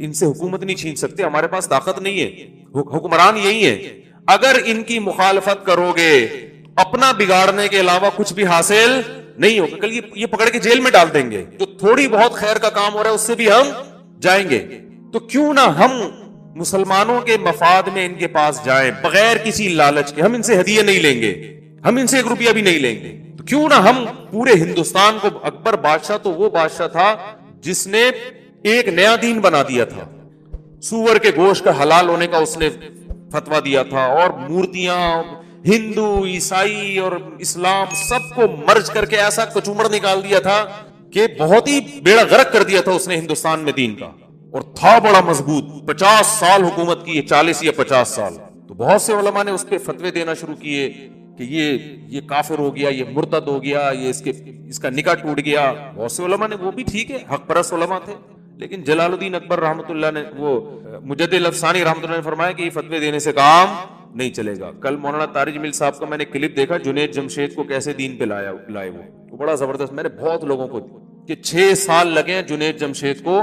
ان سے حکومت نہیں چھین سکتے, ہمارے پاس طاقت نہیں ہے, حکمران یہی ہے. اگر ان کی مخالفت کرو گے اپنا بگاڑنے کے علاوہ کچھ بھی حاصل نہیں ہوگا. کل یہ پکڑ کے جیل میں ڈال دیں گے. جو تھوڑی بہت خیر کا کام ہو رہا ہے اس سے بھی ہم جائیں گے. تو کیوں نہ ہم مسلمانوں کے مفاد میں ان کے پاس جائیں بغیر کسی لالچ کے. ہم ان سے ہدیے نہیں لیں گے, ہم ان سے 1 روپیہ بھی نہیں لیں گے. تو کیوں نہ ہم پورے ہندوستان کو, اکبر بادشاہ تو وہ بادشاہ تھا جس نے ایک نیا دین بنا دیا تھا. سور کے گوشت کا حلال ہونے کا اس نے فتویٰ دیا تھا, اور مورتیاں ہندو عیسائی اور اسلام سب کو مرج کر کے ایسا کچومڑ نکال دیا تھا کہ بہت ہی بیڑا غرق کر دیا تھا اس نے ہندوستان میں دین کا. اور تھا بڑا مضبوط, 50 سال حکومت کی, 40 یا 50 سال. تو بہت سے علماء نے اس پہ فتوے دینا شروع کیے کہ یہ کافر ہو گیا, یہ مرتد ہو گیا, یہ اس کا نکاح ٹوٹ گیا. بہت سے علماء نے, وہ بھی ٹھیک ہے, حق پرست علماء تھے, لیکن جلال الدین اکبر رحمۃ اللہ نے, وہ مجدد افسانی رحمۃ اللہ نے فرمایا کہ یہ فتوے دینے سے کام نہیں چلے گا. کل مولانا طارق جمیل صاحب کا میں نے کلپ دیکھا, جنید جمشید کو کیسے دین پہ لائے وہ بڑا زبردست. میں نے بہت لوگوں کو کہ 6 سال لگے جنید جمشید کو,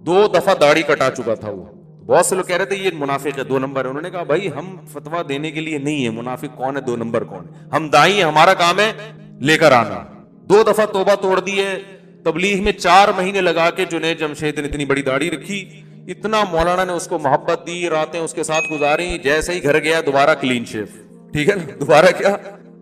2 دفعہ داڑھی کٹا چکا تھا وہ. بہت سے لوگ کہہ رہے تھے یہ منافق ہے, 2 نمبر ہے. انہوں نے کہا بھائی ہم فتویٰ دینے کے لیے نہیں ہے, منافق کون ہے 2 نمبر کون ہے, ہم دائی ہیں, ہمارا کام ہے لے کر آنا. 2 دفعہ توبہ توڑ دی ہے. تبلیغ میں 4 مہینے لگا کے جنید جمشید نے اتنی بڑی داڑھی رکھی, اتنا مولانا نے اس کو محبت دی, راتیں اس کے ساتھ گزاری. جیسے ہی گھر گیا دوبارہ کلین شیف, ٹھیک ہے نا, دوبارہ کیا.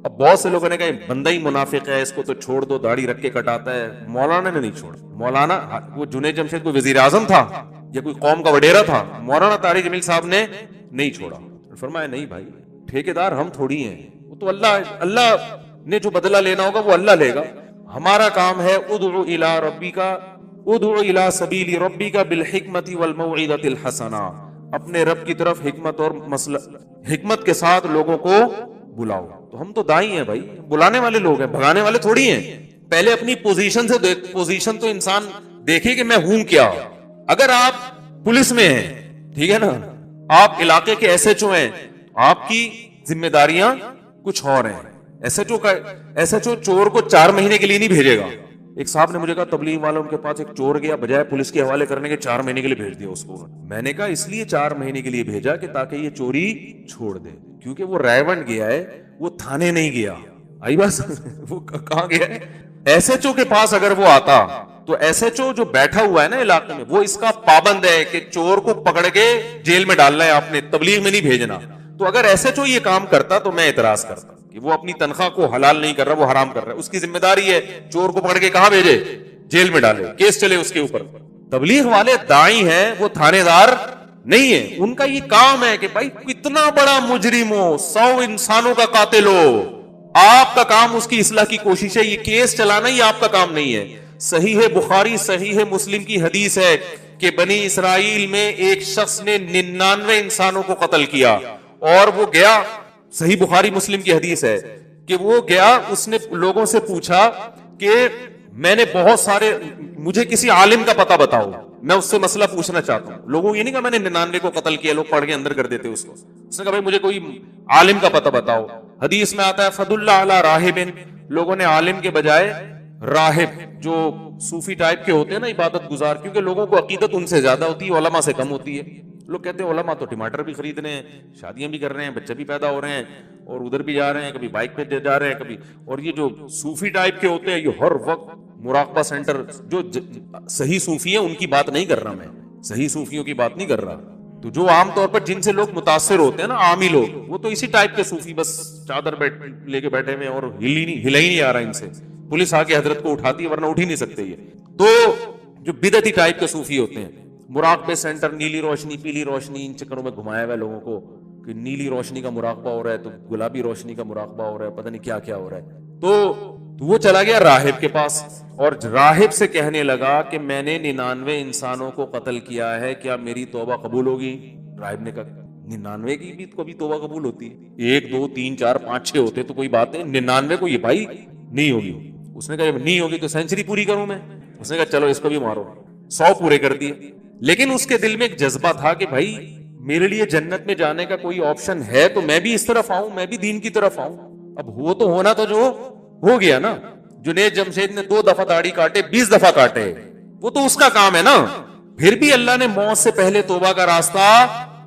اب بہت سے لوگوں نے کہا بندہ ہی منافق ہے, اس کو تو چھوڑ دو, داڑھی رکھ کے کٹاتا ہے. مولانا نے نہیں چھوڑا. مولانا, وہ جنید جمشید کوئی وزیر اعظم تھا یا کوئی قوم کا وڈیرا تھا, مولانا طارق جمیل صاحب نے نہیں چھوڑا. فرمایا نہیں بھائی, ٹھیکیدار ہم تھوڑی ہیں, وہ تو اللہ نے جو بدلہ لینا ہوگا وہ اللہ لے گا. ہمارا کام ہے ادعو الی ربک, ادعو الی سبیل ربک بالحکمت والموعظۃ الحسنہ, اپنے رب کی طرف حکمت کے ساتھ لوگوں کو بلاؤ. تو ہم تو دائی ہیں بھائی, بلانے والے لوگ ہیں, بھگانے والے تھوڑی ہیں. پہلے اپنی پوزیشن تو انسان دیکھے کہ میں ہوں کیا. اگر آپ پولیس میں ہیں, ٹھیک ہے نا, آپ علاقے کے ایس ایچ او ہیں, آپ کی ذمہ داریاں کچھ اور ہیں. ایس ایچ او چور کو 4 مہینے کے لیے نہیں بھیجے گا. ایک صاحب نے مجھے کہا تبلیغ والوں کے پاس ایک چور گیا, بجائے پولیس کے حوالے کرنے کے 4 مہینے کے لیے بھیج دیا اس کو. میں نے کہا اس لیے 4 مہینے کے لیے بھیجا کہ تاکہ یہ چوری چھوڑ دے, کیونکہ وہ رائے گیا ہے, وہ تھانے نہیں گیا. آئی بس, وہ کہاں گیا ہے, ایس ایچ او کے پاس. اگر وہ آتا تو ایس ایچ او جو بیٹھا ہوا ہے نا علاقے میں, وہ اس کا پابند ہے کہ چور کو پکڑ کے جیل میں ڈالنا ہے, آپ نے تبلیغ میں نہیں بھیجنا. تو اگر ایس ایچ او یہ کام کرتا تو میں اعتراض کرتا کہ وہ اپنی تنخواہ کو حلال نہیں کر رہا, وہ حرام کر رہا ہے. اس کی ذمہ داری ہے چور کو پکڑ کے کہاں بھیجے, جیل میں ڈالے, کیس چلے اس کے اوپر. تبلیغ والے دائی ہیں, وہ تھانے دار نہیں ہے. ان کا یہ کام ہے کہ بھائی کتنا بڑا مجرم ہو, 100 انسانوں کا قاتل ہو, آپ کا کام اس کی اصلاح کی کوشش ہے. یہ کیس چلانا ہی آپ کا کام نہیں ہے. صحیح بخاری صحیح مسلم کی حدیث ہے کہ بنی اسرائیل میں ایک شخص نے 99 انسانوں کو قتل کیا, اور وہ گیا, صحیح بخاری مسلم کی حدیث ہے کہ وہ گیا, اس نے لوگوں سے پوچھا کہ میں نے بہت سارے, مجھے کسی عالم کا پتہ بتاؤ, میں اس سے مسئلہ پوچھنا چاہتا ہوں. لوگوں یہ نہیں کہا میں نے 99 کو قتل کیا, لوگ پڑھ کے اندر کر دیتے اس کو. اس نے کہا بھائی مجھے کوئی عالم کا پتہ بتاؤ. حدیث میں آتا ہے فضل علی راہب, لوگوں نے عالم کے بجائے راہب, جو صوفی ٹائپ کے ہوتے ہیں نا, عبادت گزار, کیونکہ لوگوں کو عقیدت ان سے زیادہ ہوتی ہے, علماء سے کم ہوتی ہے. لوگ کہتے ہیں علماء تو ٹماٹر بھی خرید رہے ہیں, شادیاں بھی کر رہے ہیں, بچے بھی پیدا ہو رہے ہیں, اور ادھر بھی جا رہے ہیں, کبھی بائک پہ جا رہے ہیں کبھی. اور یہ جو صوفی ٹائپ کے ہوتے ہیں یہ ہر وقت مراقبہ سینٹر, جو صحیح صوفی ہیں ان کی بات نہیں کر رہا میں, صحیح صوفیوں کی بات نہیں کر رہا. تو جو عام طور پر جن سے لوگ متاثر ہوتے ہیں نا, عامی لوگ, وہ تو اسی ٹائپ کے صوفی, بس چادر لے کے بیٹھے ہوئے اور ہلا ہی نہیں آ رہا ان سے. پولیس آ کے حضرت کو اٹھاتی ہے, ورنہ اٹھ ہی نہیں سکتے یہ. تو جو بدعتی ٹائپ کے صوفی ہوتے ہیں, مراقبے سینٹر, نیلی روشنی پیلی روشنی, ان چکروں میں گھمایا ہوا ہے لوگوں کو کہ نیلی روشنی کا مراقبہ ہو رہا ہے تو گلابی روشنی کا مراقبہ ہو رہا ہے, پتہ نہیں کیا کیا ہو رہا ہے. تو وہ چلا گیا راہب کے پاس, اور راہب سے کہنے لگا کہ میں نے 99 انسانوں کو قتل کیا ہے, کیا میری توبہ قبول ہوگی؟ راہب نے کہا 99 کی بھی کبھی توبہ قبول ہوتی ہے؟ 1 2 3 4 5 6 ہوتے تو کوئی بات نہیں, 99 کو یہ بھائی نہیں ہوگی. اس نے کہا جب نہیں ہوگی تو سینچری پوری کروں میں. اس نے کہا چلو اس کو بھی مارو, 100 پورے کر دیے. لیکن اس کے دل میں ایک جذبہ تھا کہ بھائی میرے لیے جنت میں جانے کا کوئی آپشن ہے تو میں بھی اس طرف آؤں, میں بھی دین کی طرف آؤں. اب وہ تو ہونا تو جو ہو گیا نا. جنید جمشید نے 2 دفعہ داڑھی کاٹے, 20 دفعہ کاٹے, وہ تو اس کا کام ہے نا. پھر بھی اللہ نے موت سے پہلے توبہ کا راستہ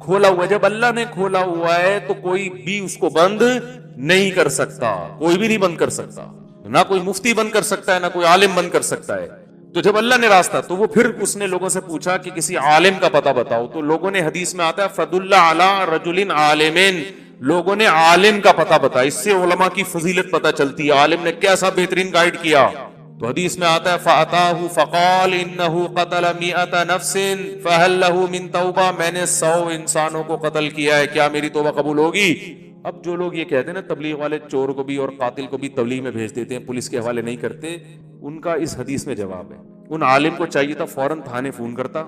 کھولا ہوا ہے. جب اللہ نے کھولا ہوا ہے تو کوئی بھی اس کو بند نہیں کر سکتا, کوئی بھی نہیں بند کر سکتا, نہ کوئی مفتی بند کر سکتا ہے, نہ کوئی عالم بند کر سکتا ہے. تو جب اللہ نے راستہ, تو وہ پھر اس نے لوگوں سے پوچھا کہ کسی عالم کا پتہ بتاؤ, تو لوگوں نے, حدیث میں آتا ہے فَدُلَّ عَلَىٰ رَجُلٍ عَالِمٍ, لوگوں نے عالم کا پتہ بتایا. اس سے علماء کی فضیلت پتہ چلتی ہے, عالم نے کیسا بہترین گائیڈ کیا. تو حدیث میں آتا ہے فَأَتَاهُ فَقَالَ إِنَّهُ قَتَلَ مِئَةَ نَفْسٍ فَهَلْ لَهُ مِن تَوْبَةٍ, میں نے 100 انسانوں کو قتل کیا ہے, کیا میری توبہ قبول ہوگی؟ اب جو لوگ یہ کہتے ہیں نا تبلیغ والے, چور کو بھی اور قاتل کو بھی تبلیغ میں بھیج دیتے ہیں, پولیس کے حوالے نہیں کرتے, ان کا اس حدیث میں جواب ہے. ان عالم کو چاہیے تھا فوراً تھانے فون کرتا,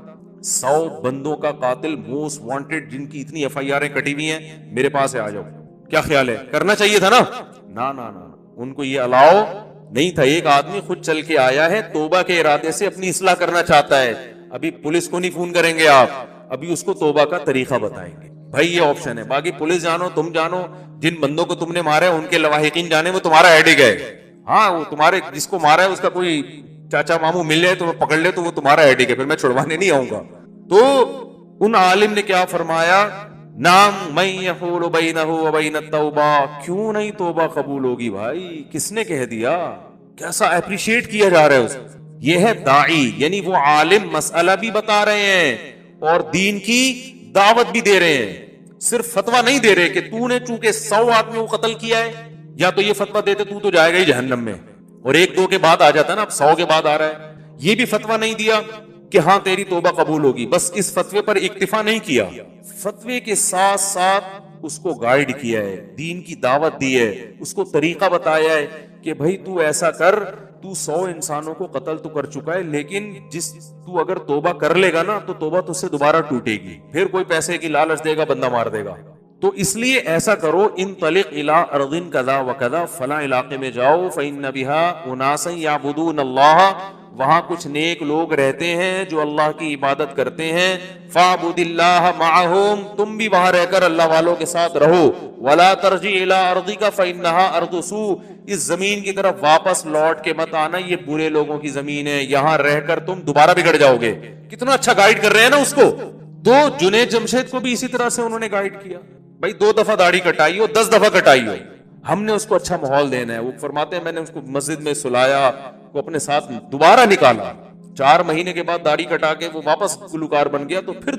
100 بندوں کا قاتل موسٹ وانٹڈ جن کی اتنی ایف آئی آریں کٹی ہوئی ہیں میرے پاس ہے, آ جاؤ. کیا خیال ہے, کرنا چاہیے تھا نا. نا, ان کو یہ الاؤ نہیں تھا. ایک آدمی خود چل کے آیا ہے, توبہ کے ارادے سے اپنی اصلاح کرنا چاہتا ہے. ابھی پولیس کو نہیں فون کریں گے آپ, ابھی اس کو توبہ کا طریقہ بتائیں گے. بھائی یہ آپشن ہے, باقی پولیس جانو, تم جانو, جن بندوں کو تم نے مارا ہے ان کے لواحقین جانے, وہ تمہارا ایڈک ہے. ہاں, وہ تمہارے جس کو مارا ہے اس کا کوئی چاچا ماموں مل جائے تو پکڑ لے تو وہ تمہارا ایڈک ہے, پھر میں چھڑوانے نہیں آؤں گا. تو ان عالم نے کیا فرمایا, نام من یحول بینہ و بین التوبہ, کیوں نہیں توبہ قبول ہوگی بھائی, کس نے کہہ دیا, کیسا اپریشیٹ کیا جا رہا ہے اس. یہ ہے داعی, یعنی وہ عالم مسئلہ بھی بتا رہے ہیں اور دین کی دعوت بھی دے رہے ہیں, صرف فتویٰ نہیں دے رہے کہ تو نے چونکہ 100 آدمیوں کو قتل کیا ہے, یا تو یہ فتویٰ دیتے تو جائے گا ہی جہنم میں, اور 1-2 کے بعد آ جاتا ہے نا, اب 100 کے بعد آ رہا ہے. یہ بھی فتویٰ نہیں دیا کہ ہاں تیری توبہ قبول ہوگی, بس اس فتوے پر اکتفا نہیں کیا, فتوے کے ساتھ ساتھ اس کو گائیڈ کیا ہے, دین کی دعوت دی ہے, اس کو طریقہ بتایا ہے کہ بھائی تو ایسا کر, تو 100 انسانوں کو قتل تو کر چکا ہے, لیکن تو اگر توبہ کر لے گا نا تو توبہ تجھ سے دوبارہ ٹوٹے گی, پھر کوئی پیسے کی لالچ دے گا, بندہ مار دے گا. تو اس لیے ایسا کرو, انطلق الی ارض کذا و کذا, فلاں علاقے میں جاؤ, فإن بها اناسا یعبدون اللہ, وہاں کچھ نیک لوگ رہتے ہیں جو اللہ کی عبادت کرتے ہیں, فاعبد اللہ معہم, تم بھی وہاں رہ کر اللہ والوں کے ساتھ رہو, ولا ترجع الی ارضک فإنها ارض سوء, اس زمین کی طرف واپس لوٹ کے مت آنا, یہ برے لوگوں کی زمین ہے, یہاں رہ کر تم دوبارہ بگڑ جاؤ گے. کتنا اچھا گائیڈ کر رہے ہیں نا اس کو. تو جنید جمشید کو بھی اسی طرح سے انہوں نے گائیڈ کیا, بھائی 2 دفعہ داڑھی کٹائی ہو, 10 دفعہ کٹائی ہو, ہم نے اس کو اچھا ماحول دینا ہے. وہ فرماتے ہیں میں نے اس کو مسجد میں سلایا, کو اپنے ساتھ دوبارہ نکالا, 4 مہینے کے بعد داڑھی کٹا کے وہ واپس گلوکار بن گیا, تو پھر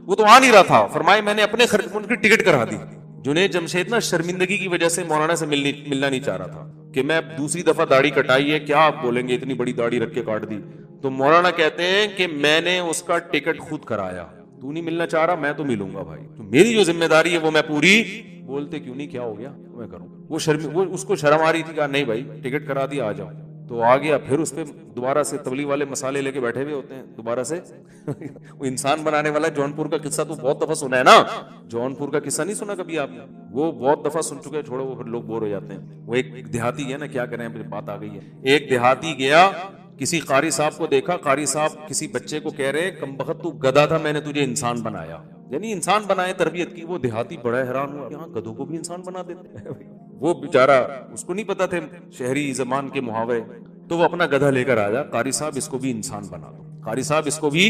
وہ تو آ نہیں رہا تھا, فرمائے میں نے اپنے خرچ ان کی ٹکٹ کرا دی. جنید جمشید نا شرمندگی کی وجہ سے مولانا سے ملنا نہیں چاہ رہا تھا کہ میں دوسری دفعہ داڑھی کٹائی ہے, کیا آپ بولیں گے اتنی بڑی داڑھی رکھ کے کاٹ دی. تو مولانا کہتے ہیں کہ میں نے اس کا ٹکٹ خود کرایا, تو نہیں ملنا چاہ رہا, میں تو ملوں گا بھائی, تو میری جو ذمہ داری ہے وہ میں پوری, بولتے کیوں نہیں, کیا ہو گیا, میں کروں. وہ اس کو شرم آ رہی تھی, کہا نہیں بھائی ٹکٹ کرا دیا, آ جاؤ. تو آ گیا, پھر اس پہ دوبارہ سے تبلیغ والے مسالے لے کے بیٹھے ہوئے ہوتے ہیں دوبارہ سے. وہ انسان بنانے والا جونپور کا قصہ تو بہت دفعہ سنا ہے نا, جونپور کا قصہ نہیں سنا کبھی آپ نے, وہ بہت دفعہ سن چکے, چھوڑو وہ پھر لوگ بور ہو جاتے ہیں. وہ ایک دیہاتی ہے نا, کیا کریں, بات آ گئی ہے. ایک دیہاتی گیا, کسی قاری صاحب کو دیکھا, قاری صاحب کسی بچے کو کہہ رہے کم بخت تو گدھا تھا, میں نے تجھے انسان بنایا, یعنی انسان بنائے, تربیت کی. وہ دیہاتی بڑا حیران ہوا, یہاں گدھوں کو بھی انسان بنا دیتے ہیں. وہ بیچارہ, اس کو نہیں پتا تھے شہری زبان کے محاورے, تو وہ اپنا گدھا لے کر آیا, قاری صاحب اس کو بھی انسان بنا دو, قاری صاحب اس کو بھی.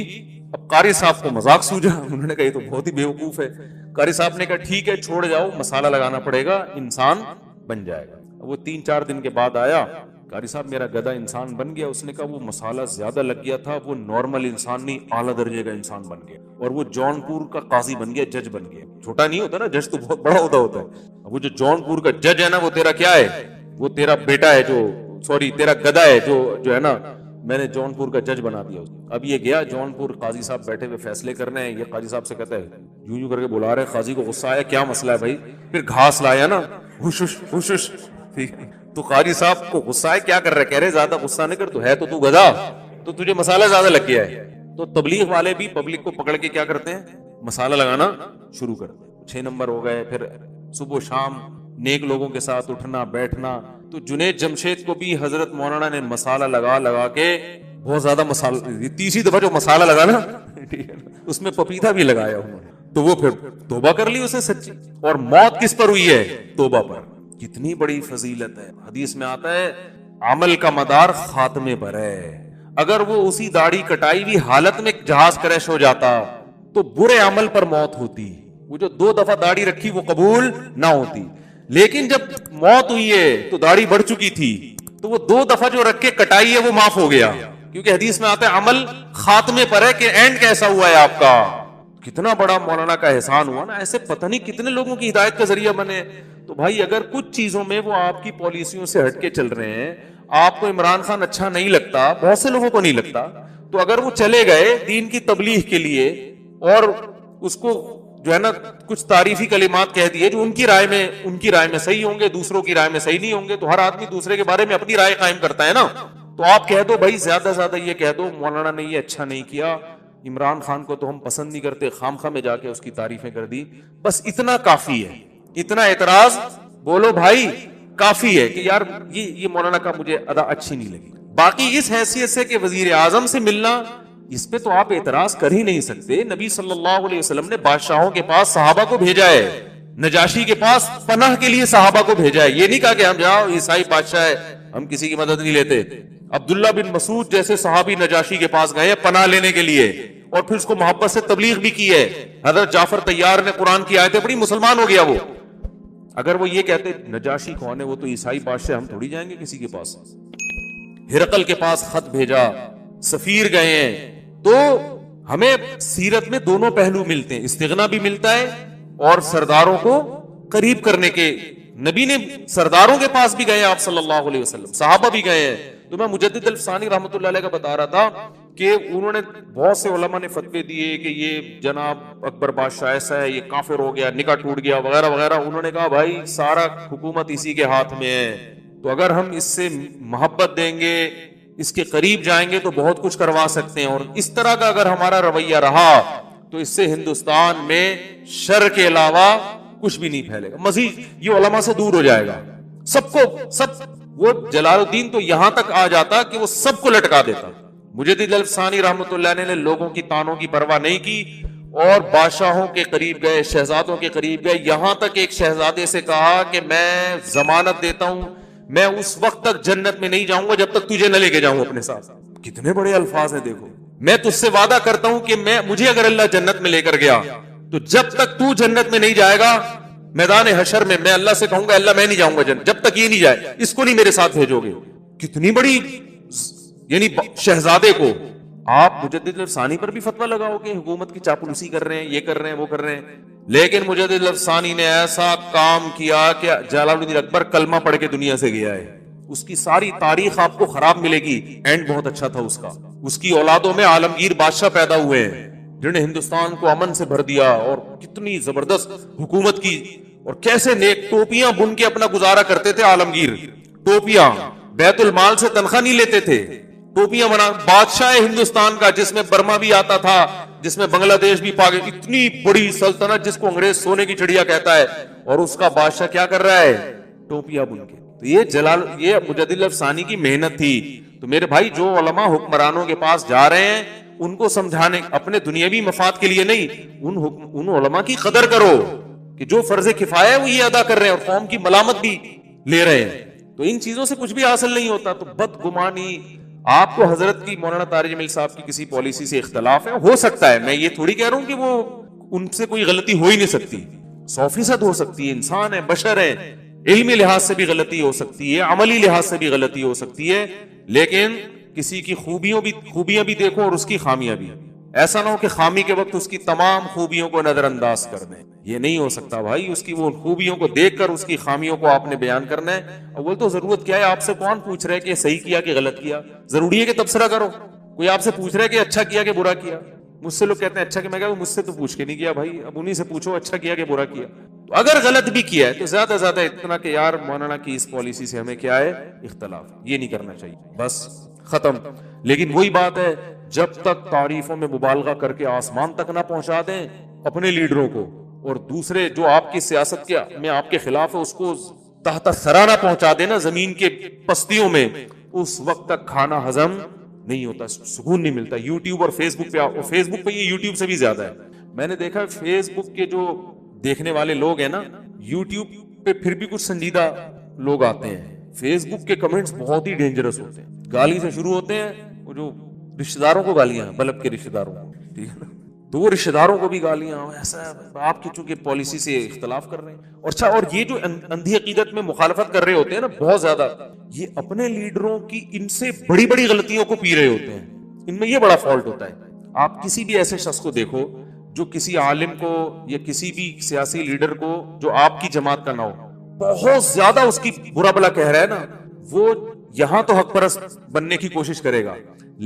اب قاری صاحب کو مذاق سوجا, انہوں نے کہا یہ تو بہت ہی بیوقوف ہے. قاری صاحب نے کہا ٹھیک ہے چھوڑ جاؤ, مسالہ لگانا پڑے گا, انسان بن جائے گا. وہ 3-4 دن کے بعد آیا, قاری صاحب میرا گدھا انسان بن گیا. اس نے کہا وہ مسالہ زیادہ لگ گیا تھا, وہ نارمل انسان نہیں, اعلیٰ درجے کا انسان بن گیا, اور وہ جونپور کا قاضی بن گیا, جج بن گیا. چھوٹا نہیں ہوتا نا جج, تو بہت بڑا ہوتا ہے. وہ جو جونپور کا جج ہے نا, وہ تیرا کیا ہے, وہ تیرا بیٹا ہے, جو سوری تیرا گدھا ہے, جو ہے نا, میں نے جونپور کا جج بنا دیا. اب یہ گیا جونپور, قاضی صاحب بیٹھے ہوئے فیصلے کرنے ہیں. یہ قاضی صاحب سے کہتا ہے, یوں کر کے بلا رہے, قاضی کو غصہ آیا, کیا مسئلہ ہے بھائی, پھر گھاس لایا نا, ہوش. تو قاضی صاحب کو غصہ ہے, کیا کر رہے, کہہ رہے زیادہ غصہ نہیں کر, تو ہے تو گدھا, تو تجھے مسالہ زیادہ لگ گیا ہے. تو تبلیغ والے بھی پبلک کو پکڑ کے کیا کرتے ہیں, مسالہ لگانا شروع کرتے ہیں. 6 نمبر ہو گئے, پھر صبح شام نیک لوگوں کے ساتھ اٹھنا بیٹھنا. تو جنید جمشید کو بھی حضرت مولانا نے مسالہ لگا کے بہت زیادہ مسالہ, تیسری دفعہ جو مسالہ لگا نا اس میں پپیتا بھی لگایا انہوں نے. تو وہ پھر توبہ کر لی اسے سچی, اور موت کس پر ہوئی ہے, توبہ پر. کتنی بڑی فضیلت ہے. حدیث میں آتا ہے عمل کا مدار خاتمے پر ہے, اگر وہ اسی داڑھی کٹائی ہوئی حالت میں جہاز کریش ہو جاتا تو برے عمل پر موت ہوتی. وہ جو 2 دفعہ داڑھی رکھی وہ قبول نہ ہوتی. لیکن جب موت ہوئی ہے تو داڑھی بڑھ چکی تھی, تو وہ 2 دفعہ جو رکھ کے کٹائی ہے وہ معاف ہو گیا, کیونکہ حدیث میں آتا ہے عمل خاتمے پر ہے کہ اینڈ کیسا ہوا ہے آپ کا. کتنا بڑا مولانا کا احسان ہوا نا, ایسے پتہ نہیں کتنے لوگوں کی ہدایت کا ذریعہ بنے. تو بھائی اگر کچھ چیزوں میں وہ آپ کی پالیسیوں سے ہٹ کے چل رہے ہیں, آپ کو عمران خان اچھا نہیں لگتا, بہت سے لوگوں کو نہیں لگتا, تو اگر وہ چلے گئے دین کی تبلیغ کے لیے اور اس کو جو ہے نا کچھ تعریفی کلمات کہہ دیے جو ان کی رائے میں صحیح ہوں گے, دوسروں کی رائے میں صحیح نہیں ہوں گے, تو ہر آدمی دوسرے کے بارے میں اپنی رائے قائم کرتا ہے نا. تو آپ کہہ دو بھائی, زیادہ زیادہ یہ کہہ دو مولانا نے یہ اچھا نہیں کیا, عمران خان کو تو ہم پسند نہیں کرتے, خامخواہ میں جا کے اس کی تعریفیں کر دی, بس اتنا کافی ہے. اتنا اعتراض بولو بھائی کافی ہے کہ یار یہ مولانا کا مجھے ادا اچھی نہیں لگی. باقی اس حیثیت سے کہ وزیر اعظم سے ملنا, اس پہ تو آپ اعتراض کر ہی نہیں سکتے. نبی صلی اللہ علیہ وسلم نے بادشاہوں کے پاس صحابہ کو بھیجا ہے, نجاشی کے پاس پناہ کے لیے صحابہ کو بھیجا ہے. یہ نہیں کہا کہ ہم جاؤ عیسائی بادشاہ ہے ہم کسی کی مدد نہیں لیتے. عبداللہ بن مسعود جیسے صحابی نجاشی کے پاس گئے پناہ لینے کے لیے, اور پھر اس کو محبت سے تبلیغ بھی کی ہے. حضرت جعفر طیار نے قرآن کی آیتیں پڑھی, مسلمان ہو گیا وہ. اگر وہ یہ کہتے نجاشی کون ہے, وہ تو عیسائی بادشاہ, ہم تھوڑی جائیں گے کسی کے پاس. ہرقل کے پاس خط بھیجا, سفیر گئے ہیں. تو ہمیں سیرت میں دونوں پہلو ملتے ہیں, استغنا بھی ملتا ہے اور سرداروں کو قریب کرنے کے. نبی نے سرداروں کے پاس بھی گئے آپ صلی اللہ علیہ وسلم, صحابہ بھی گئے ہیں. تو میں مجدد الفسانی رحمۃ اللہ علیہ کا بتا رہا تھا کہ انہوں نے بہت سے علماء نے فتوے دیے کہ یہ جناب اکبر بادشاہ ایسا ہے, یہ کافر ہو گیا, نکاح ٹوٹ گیا وغیرہ وغیرہ. انہوں نے کہا بھائی سارا حکومت اسی کے ہاتھ میں ہے, تو اگر ہم اس سے محبت دیں گے, اس کے قریب جائیں گے تو بہت کچھ کروا سکتے ہیں. اور اس طرح کا اگر ہمارا رویہ رہا تو اس سے ہندوستان میں شر کے علاوہ کچھ بھی نہیں پھیلے گا. مزید یہ علماء سے دور ہو جائے گا. سب وہ جلال الدین تو یہاں تک آ جاتا کہ وہ سب کو لٹکا دیتا. مجدد الفسانی رحمۃ اللہ علیہ نے لوگوں کی تانوں کی پرواہ نہیں کی اور بادشاہوں کے قریب گئے, شہزادوں کے قریب گئے. یہاں تک ایک شہزادے سے کہا کہ میں ضمانت دیتا ہوں میں اس وقت تک جنت میں نہیں جاؤں گا جب تک تجھے نہ لے کے جاؤں اپنے ساتھ. کتنے بڑے الفاظ ہیں دیکھو. میں تجھ سے وعدہ کرتا ہوں کہ مجھے اگر اللہ جنت میں لے کر گیا تو جب تک تو جنت میں نہیں جائے گا میدان حشر میں میں اللہ سے کہوں گا اللہ میں نہیں جاؤں گا جنت جب تک یہ نہیں جائے, اس کو نہیں میرے ساتھ بھیجو گے. کتنی بڑی یعنی شہزادے کو آپ مجدد الفسانی پر بھی فتویٰ لگاؤ کہ حکومت کی چاپلوسی کر رہے ہیں, یہ کر رہے ہیں, وہ کر رہے ہیں. لیکن مجدد الفسانی نے ایسا کام کیا کہ جلال الدین اکبر کلمہ پڑھ کے دنیا سے گیا ہے. اس کی ساری تاریخ آپ کو خراب ملے گی, اینڈ بہت اچھا تھا اس کا. اس کی اولادوں میں عالمگیر بادشاہ پیدا ہوئے ہیں جنہوں نے ہندوستان کو امن سے بھر دیا اور کتنی زبردست حکومت کی, اور کیسے نیک ٹوپیاں بن کے اپنا گزارا کرتے تھے. عالمگیر ٹوپیاں, بیت المال سے تنخواہ نہیں لیتے تھے, ٹوپیاں بنا. بادشاہ ہندوستان کا جس میں برما بھی آتا تھا, جس میں بنگلہ دیش بھی, اتنی بڑی سلطنت جس کو انگریز سونے کی چڑیا کہتا ہے, اور اس کا بادشاہ کیا کر رہا ہے, ٹوپیاں بن کے. تو یہ مجدد الفسانی کی محنت تھی. تو میرے بھائی جو علماء حکمرانوں کے پاس جا رہے ہیں ان کو سمجھانے, اپنے دنیاوی مفاد کے لیے نہیں, ان علماء کی قدر کرو کہ جو فرض کفایہ ہے وہ یہ ادا کر رہے ہیں اور قوم کی ملامت بھی لے رہے ہیں. تو ان چیزوں سے کچھ بھی حاصل نہیں ہوتا. تو بدگمانی, آپ کو حضرت کی مولانا طارق جمیل صاحب کی کسی پالیسی سے اختلاف ہے, ہو سکتا ہے, میں یہ تھوڑی کہہ رہا ہوں کہ وہ ان سے کوئی غلطی ہو ہی نہیں سکتی, 100% ہو سکتی ہے, انسان ہے, بشر ہے, علمی لحاظ سے بھی غلطی ہو سکتی ہے, عملی لحاظ سے بھی غلطی ہو سکتی ہے. لیکن کسی کی خوبیاں بھی دیکھو اور اس کی خامیاں بھی. ایسا نہ ہو کہ خامی کے وقت اس کی تمام خوبیوں کو نظر انداز کر دیں. یہ نہیں ہو سکتا بھائی. اس کی وہ خوبیوں کو دیکھ کر اس کی خامیوں کو آپ نے بیان کرنا ہے. اول تو ضرورت کیا ہے, آپ سے کون پوچھ رہا ہے کہ صحیح کیا کہ غلط کیا؟ ضروری ہے کہ تبصرہ کرو. کوئی آپ سے پوچھ رہا ہے کہ اچھا کیا کہ برا کیا. مجھ سے لوگ کہتے ہیں اچھا کہ, میں کہا مجھ سے تو پوچھ کے نہیں کیا بھائی, اب انہی سے پوچھو اچھا کیا کہ برا کیا. تو اگر غلط بھی کیا ہے تو زیادہ سے زیادہ اتنا کہ یار مولانا کی اس پالیسی سے ہمیں کیا ہے اختلاف, یہ نہیں کرنا چاہیے, بس ختم. لیکن وہی بات ہے, جب تک تعریفوں میں مبالغہ کر کے آسمان تک نہ پہنچا دیں اپنے لیڈروں کو, اور دوسرے جو آپ کی سیاست کے میں آپ کے خلاف ہے اس کو تحت ثرا نہ پہنچا دینا زمین کے پستیوں میں, اس وقت تک کھانا ہضم نہیں ہوتا, سکون نہیں ملتا. یوٹیوب اور فیس بک پہ یہ یوٹیوب سے بھی زیادہ ہے. میں نے دیکھا فیس بک کے جو دیکھنے والے لوگ ہیں نا, یوٹیوب پہ پھر بھی کچھ سنجیدہ لوگ آتے ہیں. فیس بک کے کمنٹس بہت ہی ڈینجرس ہوتے ہیں, گالی سے شروع ہوتے ہیں, وہ جو رشتہ داروں کو گالیاں، بلب کے رشتہ داروں کو، ٹھیک ہے نا، تو وہ رشتہ داروں کو بھی گالیاں، ایسا آپ کی چونکہ پالیسی سے اختلاف کر رہے ہیں۔ اور اچھا، اور یہ جو اندھی عقیدت میں مخالفت کر رہے ہوتے ہیں نا بہت زیادہ، یہ اپنے لیڈروں کی ان سے بڑی بڑی غلطیوں کو پی رہے ہوتے ہیں، ان میں یہ بڑا فالٹ ہوتا ہے۔ آپ کسی بھی ایسے شخص کو دیکھو جو کسی عالم کو یا کسی بھی سیاسی لیڈر کو جو آپ کی جماعت کا نہ ہو، بہت زیادہ اس کی برا بلا کہہ رہا ہے نا، وہ یہاں تو حق پرست بننے کی کوشش کرے گا،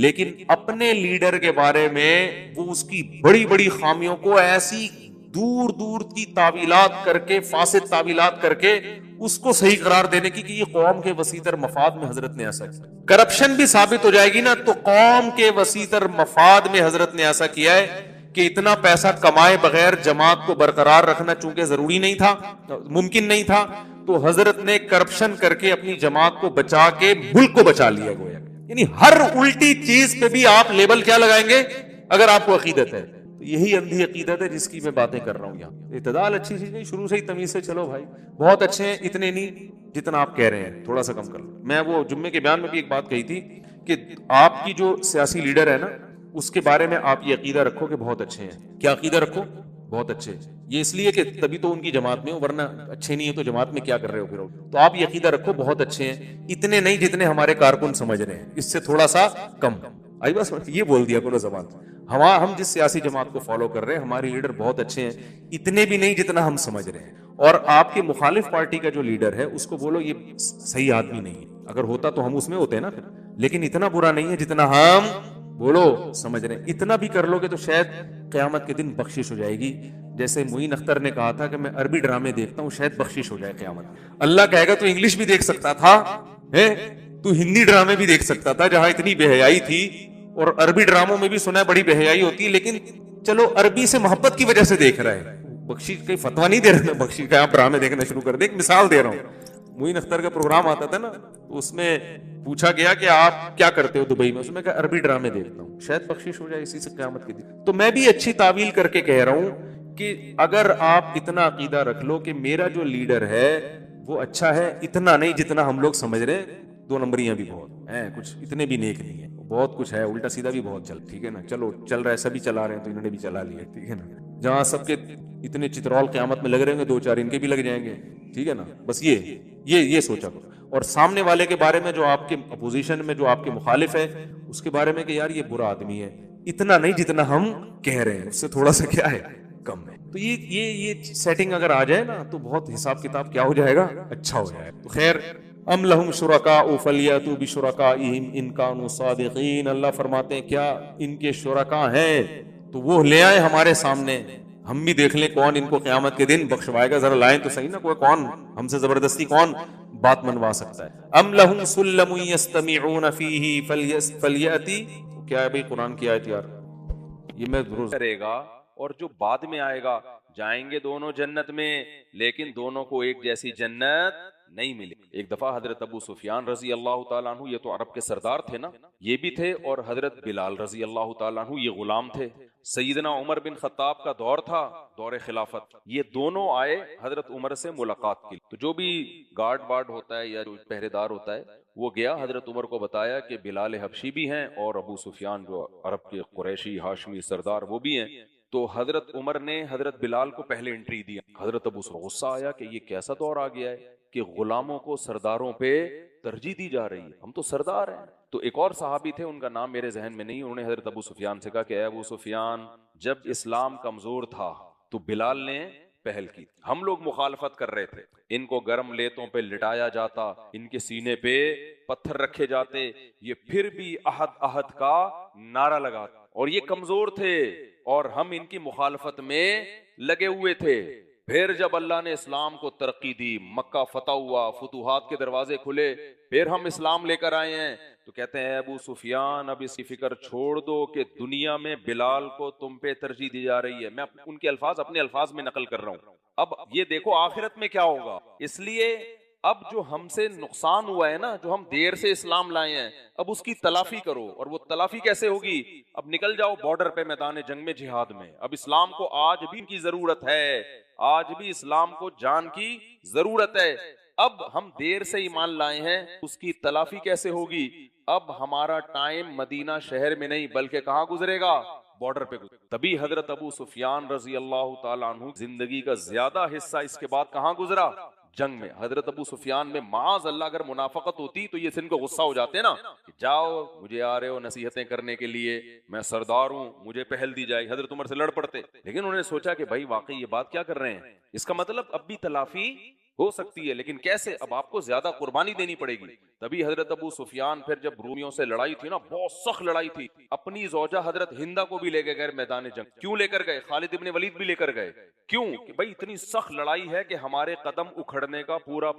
لیکن اپنے لیڈر کے بارے میں وہ اس کی بڑی بڑی خامیوں کو ایسی دور دور کی تعویلات کر کے، فاسد تعویلات کر کے اس کو صحیح قرار دینے کی کہ یہ قوم کے وسیع تر مفاد میں حضرت نے ایسا کیا۔ کرپشن بھی ثابت ہو جائے گی نا تو قوم کے وسیع تر مفاد میں حضرت نے ایسا کیا ہے کہ اتنا پیسہ کمائے بغیر جماعت کو برقرار رکھنا چونکہ ضروری نہیں تھا، ممکن نہیں تھا، تو حضرت نے کرپشن کر کے اپنی جماعت کو بچا کے ملک کو بچا لیا گویا۔ یعنی ہر الٹی چیز پہ بھی آپ لیبل کیا لگائیں گے اگر آپ کو عقیدت ہے؟ تو یہی اندھی عقیدت ہے جس کی میں باتیں کر رہا ہوں یہاں۔ اعتدال اچھی چیز نہیں، شروع سے ہی تمیز سے چلو بھائی، بہت اچھے ہیں، اتنے نہیں جتنا آپ کہہ رہے ہیں، تھوڑا سا کم کر لو۔ میں وہ جمعے کے بیان میں بھی ایک بات کہی تھی کہ آپ کی جو سیاسی لیڈر ہے نا اس کے بارے میں آپ یہ عقیدہ رکھو کہ بہت اچھے ہیں۔ کیا عقیدہ رکھو؟ بہت اچھے۔ یہ اس لیے کہ تبھی تو ان کی جماعت میں ہو، ورنہ اچھے نہیں ہیں تو جماعت میں کیا کر رہے ہو پھر؟ تو آپ یہ عقیدہ رکھو بہت اچھے ہیں، اتنے نہیں جتنے ہمارے کارکن سمجھ رہے ہیں، اس سے تھوڑا سا کم۔ آئی بس یہ بول دیا کرو زبان۔ ہم جس سیاسی جماعت کو فالو کر رہے ہیں ہمارے لیڈر بہت اچھے ہیں، اتنے بھی نہیں جتنا ہم سمجھ رہے ہیں۔ اور آپ کے مخالف پارٹی کا جو لیڈر ہے اس کو بولو یہ صحیح آدمی نہیں ہے، اگر ہوتا تو ہم اس میں ہوتے ہیں نا پھر، لیکن اتنا برا نہیں ہے جتنا ہم بولو سمجھ رہے ہیں۔ اتنا بھی کر لو گے تو شاید قیامت کے دن بخشش ہو جائے گی۔ جیسے معین اختر نے کہا تھا کہ میں عربی ڈرامے دیکھتا ہوں، شاید بخشش ہو جائے قیامت۔ اللہ کہے گا تو انگلش بھی دیکھ سکتا تھا، تو ہندی ڈرامے بھی دیکھ سکتا تھا جہاں اتنی بے حیائی تھی، اور عربی ڈراموں میں بھی سنا ہے بڑی بے حیائی ہوتی ہے، لیکن چلو عربی سے محبت کی وجہ سے دیکھ رہا ہے۔ بخشش کا فتویٰ نہیں دے رہا، بخشش کا آپ ڈرامے دیکھنا شروع کر دیں۔ ایک مثال دے رہا ہوں، معین اختر کا پروگرام آتا تھا نا، تو اس میں پوچھا گیا کہ آپ کیا کرتے ہو دبئی میں، اس میں کہا عربی ڈرامے دیکھتا ہوں، شاید بخشش ہو جائے اسی سے قیامت کے دن۔ تو میں بھی اچھی تعویل کر کے کہہ رہا ہوں کہ اگر آپ اتنا عقیدہ رکھ لو کہ میرا جو لیڈر ہے وہ اچھا ہے، اتنا نہیں جتنا ہم لوگ سمجھ رہے ہیں، دو نمبریاں بھی بہت ہیں، کچھ اتنے بھی نیک نہیں ہیں، بہت کچھ ہے، الٹا سیدھا بھی بہت چل، ٹھیک ہے نا، چلو چل رہا ہے، سبھی چلا رہے ہیں تو انہوں نے بھی چلا لیا، ٹھیک ہے نا۔ جہاں سب کے اتنے چترول قیامت میں لگ رہے ہوں گے، دو چار ان کے بھی لگ جائیں گے، ٹھیک ہے نا۔ بس یہ سوچا کرو۔ اور سامنے والے کے بارے میں جو آپ کے اپوزیشن میں جو آپ کے مخالف ہے اس کے بارے میں کہ یار یہ برا آدمی ہے، اتنا نہیں جتنا ہم کہہ رہے ہیں، اس سے تھوڑا سا کیا ہے کم ہے۔ تو یہ سیٹنگ اگر آ جائے نا تو بہت حساب کتاب کیا ہو جائے گا، اچھا ہو جائے گا۔ تو خیر، ام لہم شرکاء فلیأتوا بشرکائہم ان کانوا صادقین، اللہ فرماتے ہیں کیا ان کے شرکاء ہیں تو وہ لے آئے ہمارے سامنے، ہم بھی دیکھ لیں کون ان کو قیامت کے دن بخشوائے گا، ذرا لائیں تو صحیح نا، کوئی کون ہم سے زبردستی کون بات منوا سکتا ہے۔ ام لہم سلم یستمعون فیہ فلیأتی، کیا ہے بھئی قرآن کی آیت یار، یہ میں روز کرے گا، اور جو بعد میں آئے گا، جائیں گے دونوں جنت میں، لیکن دونوں کو ایک جیسی جنت نہیں ملی۔ ایک دفعہ حضرت ابو سفیان رضی اللہ تعالیٰ عنہ، یہ تو عرب کے سردار تھے نا، یہ بھی تھے، اور حضرت بلال رضی اللہ تعالیٰ عنہ یہ غلام تھے۔ سیدنا عمر بن خطاب کا دور تھا، دور خلافت، یہ دونوں آئے حضرت عمر سے ملاقات کی۔ تو جو بھی گارڈ وارڈ ہوتا ہے یا جو پہرے دار ہوتا ہے وہ گیا، حضرت عمر کو بتایا کہ بلال حبشی بھی ہیں اور ابو سفیان جو عرب کے قریشی ہاشمی سردار وہ بھی ہیں۔ تو حضرت عمر نے حضرت بلال کو پہلے انٹری دیا۔ حضرت ابو سے غصہ آیا کہ یہ کیسا دور آ گیا ہے کہ غلاموں کو سرداروں پہ ترجیح دی جا رہی ہے، ہم تو سردار ہیں۔ تو ایک اور صحابی تھے، ان کا نام میرے ذہن میں نہیں، انہوں نے حضرت ابو سفیان سے کہا کہ اے ابو سفیان، جب اسلام کمزور تھا تو بلال نے پہل کی، ہم لوگ مخالفت کر رہے تھے، ان کو گرم لیتوں پہ لٹایا جاتا، ان کے سینے پہ پتھر رکھے جاتے، یہ پھر بھی احد احد کا نعرہ لگاتے، اور یہ کمزور تھے اور ہم ان کی مخالفت میں لگے ہوئے تھے۔ پھر جب اللہ نے اسلام کو ترقی دی، مکہ فتح ہوا، فتوحات کے دروازے کھلے، پھر ہم اسلام لے کر آئے ہیں، تو کہتے ہیں ابو سفیان اب اس کی فکر چھوڑ دو کہ دنیا میں بلال کو تم پہ ترجیح دی جا رہی ہے۔ میں ان کے الفاظ اپنے الفاظ میں نقل کر رہا ہوں۔ اب یہ دیکھو آخرت میں کیا ہوگا، اس لیے اب جو ہم سے نقصان ہوا ہے نا، جو ہم دیر سے اسلام لائے ہیں، اب اس کی تلافی کرو۔ اور وہ تلافی کیسے ہوگی؟ اب نکل جاؤ بارڈر پہ، میدان جنگ میں، جہاد میں۔ اب اسلام کو آج بھی ان کی ضرورت ہے، آج بھی اسلام کو جان کی ضرورت ہے۔ اب ہم دیر سے ایمان لائے ہیں، اس کی تلافی کیسے ہوگی؟ اب ہمارا ٹائم مدینہ شہر میں نہیں بلکہ کہاں گزرے گا؟ بارڈر پہ گزرے. تبھی حضرت ابو سفیان رضی اللہ تعالیٰ عنہ زندگی کا زیادہ حصہ اس کے بعد کہاں گزرا؟ جنگ میں. حضرت ابو سفیان میں معاذ اللہ اگر منافقت ہوتی تو یہ سن کو غصہ ہو جاتے نا کہ جاؤ مجھے آ رہے ہو نصیحتیں کرنے کے لیے، میں سردار ہوں، مجھے پہل دی جائے. حضرت عمر سے لڑ پڑتے، لیکن انہوں نے سوچا کہ بھائی واقعی یہ بات کیا کر رہے ہیں، اس کا مطلب اب بھی تلافی ہو سکتی ہے، لیکن کیسے؟ اب آپ کو زیادہ قربانی دینی پڑے گی. تبھی حضرت ابو سفیان پھر جب رومیوں سے لڑائی تھی نا، بہت سخت لڑائی تھی، اپنی زوجہ حضرت ہندہ کو بھی لے کے گئے میدان جنگ. کیوں لے کر گئے؟ خالد ابن ولید بھی لے کر گئے. کیوں؟ کہ بھائی اتنی سخت لڑائی ہے کہ ہمارے قدم اکھڑنے کا پورا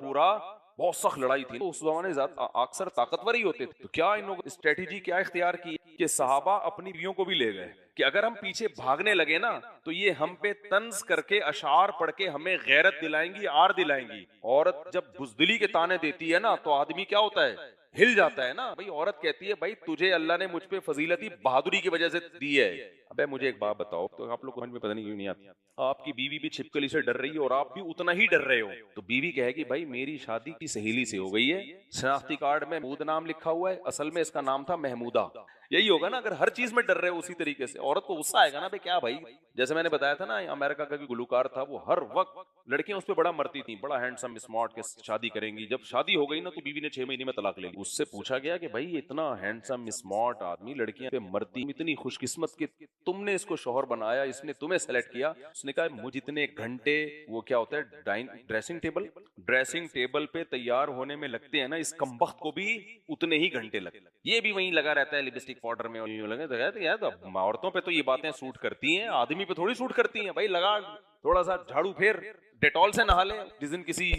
بہت سخت لڑائی تھی. تو اس زمانے اکثر طاقتور ہی ہوتے تھے. تو کیا ان لوگوں اسٹریٹجی کیا اختیار کی کہ صحابہ اپنی بیویوں کو بھی لے گئے کہ اگر ہم پیچھے بھاگنے لگے نا تو یہ ہم پہ طنز کر کے اشعار پڑھ کے ہمیں غیرت دلائیں گی، آر دلائیں گی. عورت جب بزدلی کے تانے دیتی ہے نا تو آدمی کیا ہوتا ہے؟ ہل جاتا ہے نا. بھائی عورت کہتی ہے بھائی تجھے اللہ نے مجھ پہ فضیلتی بہادری کی وجہ سے دی ہے. ابے مجھے ایک بات بتاؤ، تو آپ لوگ کو سمجھ میں پتہ نہیں کیوں نہیں آتی، آپ کی بیوی بھی چھپکلی سے ڈر رہی ہے اور آپ بھی اتنا ہی ڈر رہے ہو، تو بیوی کہے گی بھائی میری شادی کی سہیلی سے ہو گئی ہے، شناختی کارڈ میں محمود نام لکھا ہوا ہے، اصل میں اس کا نام تھا محمودہ. یہی ہوگا نا اگر ہر چیز میں ڈر رہے ہو اسی طریقے سے. عورت کو غصہ آئے گا نا بھائی کیا بھائی، جیسے میں نے بتایا تھا نا امریکہ کا گلوکار تھا، وہ ہر وقت لڑکیاں اس پہ بڑا مرتی تھیں، بڑا ہینڈسم اسمارٹ کے شادی کریں گی. جب شادی ہو گئی نا تو بیوی نے 6 مہینے میں طلاق لے لی. اس سے پوچھا گیا کہ بھائی اتنا ہینڈسم اسمارٹ آدمی لڑکیاں پہ مرتی، اتنی خوش قسمت کہ تم نے اس کو شوہر بنایا، اس نے تمہیں سلیکٹ کیا. اس نے کہا مجھ اتنے گھنٹے، وہ کیا ہوتا ہے ڈریسنگ ٹیبل پہ تیار ہونے میں لگتے ہیں نا، اس کمبخت کو بھی اتنے ہی گھنٹے لگتے. یہ بھی وہیں لگا رہتا ہے لپسٹک پاؤڈر میں، عورتوں پہ تو یہ باتیں سوٹ کرتی ہیں، آدمی پہ تھوڑی سوٹ کرتی ہیں. بھائی لگا تھوڑا سا جھاڑو پھیر، ڈیٹول سے نہا لے، جس دن کسی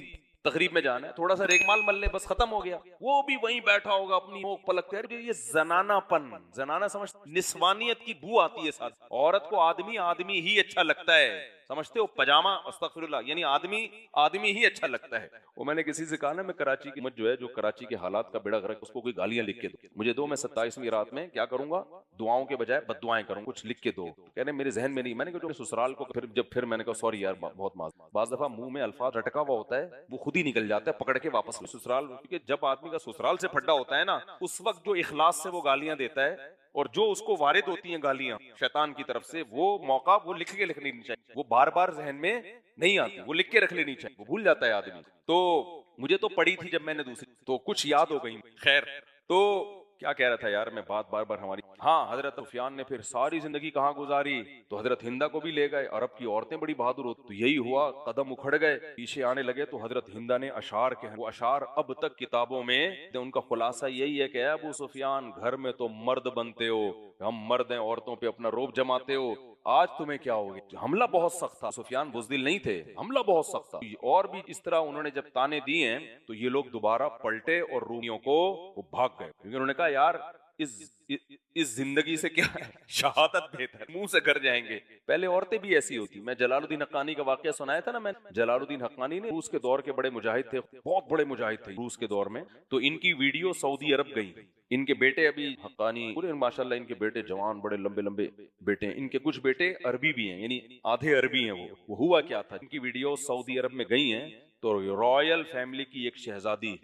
تقریب میں جانا ہے تھوڑا سا ریگمال مل لے، بس ختم ہو گیا. وہ بھی وہیں بیٹھا ہوگا اپنی موک پلک کر. یہ زنانہ پن، زنانہ سمجھ، نسوانیت کی بو آتی ہے ساتھ. عورت کو آدمی ہی اچھا لگتا ہے، سمجھتے ہو؟ پجامہ، استغفر اللہ، یعنی آدمی ہی اچھا لگتا ہے. وہ میں نے کسی سے کہا نا، میں کراچی کی جو ہے، جو کراچی کے حالات کا بیڑا غرق، اس کو کوئی گالیاں لکھ کے دو مجھے دو، میں 27ویں رات میں کیا کروں گا؟ دعاؤں کے بجائے بد دعائیں کروں، کچھ لکھ کے دو. کہنے میرے ذہن میں نہیں. میں نے کہا جو سسرال کو پھر میں نے کہا سوری یار بہت معذرت. بعض دفعہ منہ میں الفاظ رٹکا ہوا ہوتا ہے، وہ خود ہی نکل جاتا ہے، پکڑ کے واپس سسرال. کیونکہ جب آدمی کا سسرال سے پھڈا ہوتا ہے نا، اس وقت جو اخلاص سے وہ گالیاں دیتا ہے اور جو اس کو وارد ہوتی ہیں گالیاں شیطان کی طرف سے، وہ موقع وہ لکھ کے لکھنی نہیں چاہیے، وہ بار بار ذہن میں نہیں آتی، وہ لکھ کے رکھ لینی چاہیے، وہ بھول جاتا ہے آدمی. تو مجھے تو پڑی تھی جب میں نے دوسری، تو کچھ یاد ہو گئی. خیر، تو کیا کہہ رہا تھا یار میں، بات بار بار ہماری. ہاں، حضرت سفیان نے پھر ساری زندگی کہاں گزاری؟ تو حضرت ہندہ کو بھی لے گئے. عرب کی عورتیں بڑی بہادر ہوتی، تو یہی ہوا، قدم اکھڑ گئے، پیچھے آنے لگے. تو حضرت ہندہ نے اشعار کہے، وہ اشعار اب تک کتابوں میں ان کا خلاصہ یہی ہے کہ اے ابو سفیان، گھر میں تو مرد بنتے ہو، ہم مرد ہیں، عورتوں پہ اپنا روب جماتے ہو، آج تمہیں کیا ہو گیا؟ حملہ بہت سخت تھا. سفیان بزدل نہیں تھے، حملہ بہت سخت تھا. اور بھی اس طرح انہوں نے جب تانے دیے ہیں تو یہ لوگ دوبارہ پلٹے اور رومیوں کو وہ بھاگ گئے، کیونکہ انہوں نے کہا یار اس زندگی سے کیا ہے، شہادت بہتر، منہ سے گھر جائیں گے. پہلے عورتیں بھی ایسی ہوتی. میں جلال الدین حقانی کا واقعہ سنایا تھا نا، میں جلال الدین حقانی نے روس کے دور کے بڑے مجاہد تھے، بہت بڑے مجاہد تھے روس کے دور میں. تو ان کی ویڈیو سعودی عرب گئی. ان کے بیٹے ابھی حقانی پورے ماشاءاللہ، ان کے بیٹے جوان، بڑے لمبے لمبے بیٹے ہیں. ان کے کچھ بیٹے عربی بھی ہیں، یعنی آدھے عربی ہیں. وہ ہوا کیا تھا، ان کی ویڈیو سعودی عرب میں گئی ہیں. تو رائل فیملی کی ایک شہزادی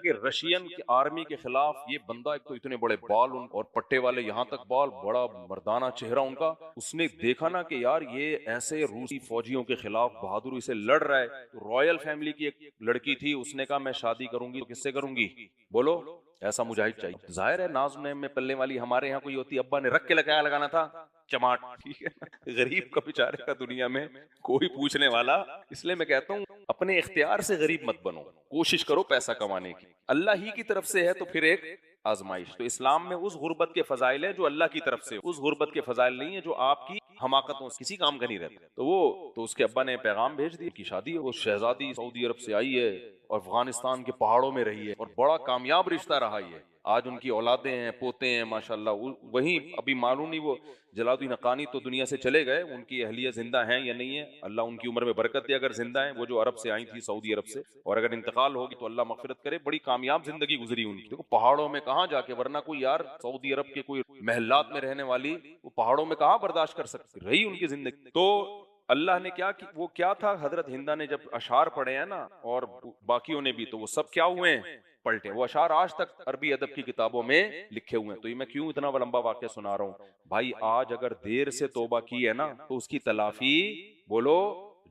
کہ رشین کی آرمی کے خلاف، یہ بندہ ایک تو اتنے بڑے بال اور پٹے والے یہاں تک بال، بڑا مردانہ چہرہ ان کا. اس نے دیکھا نا کہ یار یہ ایسے روسی فوجیوں کے خلاف بہادری سے لڑ رہا ہے. تو رائل فیملی کی ایک لڑکی تھی، اس نے کہا میں شادی کروں گی تو کس سے کروں گی؟ بولو، ایسا مجاہد چاہیے. ظاہر ہے ناز میں پلنے والی ہمارے یہاں کوئی ہوتی، ابا نے رکھ کے لگانا تھا چماٹ. ٹھیک ہے، غریب کا بیچارے کا دنیا میں کوئی پوچھنے والا. اس لیے میں کہتا ہوں اپنے اختیار سے غریب مت بنو، کوشش کرو پیسہ کمانے کی. اللہ ہی کی طرف سے ہے تو پھر ایک آزمائش. تو اسلام میں اس غربت کے فضائل ہیں جو اللہ کی طرف سے، اس غربت کے فضائل نہیں ہے جو آپ کی حماقتوں سے کسی کام کا نہیں رہتا. تو اس کے ابا نے پیغام بھیج دیا کہ شادی ہے. وہ شہزادی سعودی عرب سے آئی ہے اور افغانستان کے پہاڑوں میں رہی ہے اور بڑا کامیاب رشتہ رہا ہے. آج ان کی اولادیں ہیں، پوتے ہیں ماشاءاللہ. وہیں ابھی معلوم نہیں وہ جلال الدین حقانی تو دنیا سے چلے گئے، ان کی اہلیہ زندہ ہیں یا نہیں ہے، اللہ ان کی عمر میں برکت دے. اگر زندہ ہیں، وہ جو عرب سے آئی تھی سعودی عرب سے، اور اگر انتقال ہوگی تو اللہ مغفرت کرے. بڑی کامیاب زندگی گزری ان کی. دیکھو پہاڑوں میں کہاں جا کے، ورنہ کوئی یار سعودی عرب کے کوئی محلات میں رہنے والی وہ پہاڑوں میں کہاں برداشت کر سکتی رہی ان کی زندگی. تو اللہ نے کیا وہ کیا تھا، حضرت ہندا نے جب اشعار پڑھے ہیں نا اور باقیوں نے بھی، تو وہ سب کیا ہوئے ہیں، پلٹے. وہ اشعار آج تک عربی ادب کی کتابوں میں لکھے ہوئے ہیں. تو یہ میں کیوں اتنا لمبا واقعہ سنا رہا ہوں بھائی، آج اگر دیر سے توبہ کی ہے نا تو اس کی تلافی، بولو،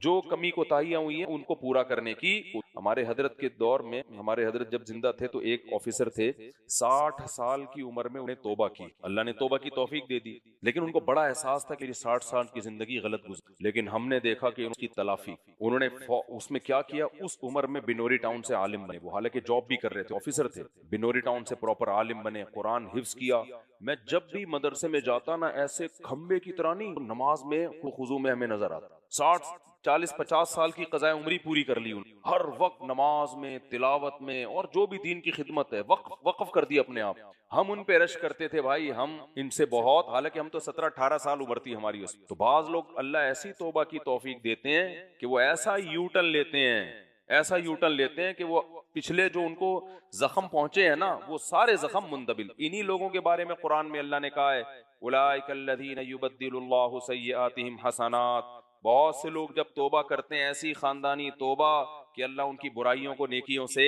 جو کمی کوتاہیاں ہوئی ہیں ان کو پورا کرنے کی. ہمارے حضرت کے دور میں، ہمارے حضرت جب زندہ تھے تو ایک آفیسر تھے، 60 سال کی عمر میں انہیں توبہ کی، اللہ نے توبہ کی توفیق دے دی، لیکن ان کو بڑا احساس تھا کہ میری 60 سال کی زندگی غلط گزری. لیکن ہم نے دیکھا کہ ان کی تلافی، انہوں نے اس میں کیا کیا، اس عمر میں بنوری ٹاؤن سے عالم بنے. وہ حالانکہ جاب بھی کر رہے تھے، آفیسر تھے، بنوری ٹاؤن سے پراپر عالم بنے، قرآن حفظ کیا. میں جب بھی مدرسے میں جاتا نا، ایسے کھمبے کی طرح نہیں، نماز میں خضوع میں ہمیں نظر آتا. 60 40 50 سال کی قضائے عمری پوری کر لی انہوں نے، ہر وقت نماز میں، تلاوت میں، اور جو بھی دین کی خدمت ہے وقف کر دی اپنے آپ. ہم ان پہ رش کرتے تھے بھائی، ہم ان سے بہت، حالانکہ ہم تو 17 18 سال عمر تھی ہماری اس. تو بعض لوگ اللہ ایسی توبہ کی توفیق دیتے ہیں کہ وہ ایسا یو ٹرن لیتے ہیں، ایسا یو ٹرن لیتے ہیں کہ وہ پچھلے جو ان کو زخم پہنچے ہیں نا، وہ سارے زخم مندبل. انہی لوگوں کے بارے میں قرآن میں اللہ نے کہا ہے، اولئک الذین یبدل اللہ سیئاتہم حسنات. بہت سے لوگ جب توبہ کرتے ہیں، ایسی خاندانی توبہ کہ اللہ ان کی برائیوں کو نیکیوں سے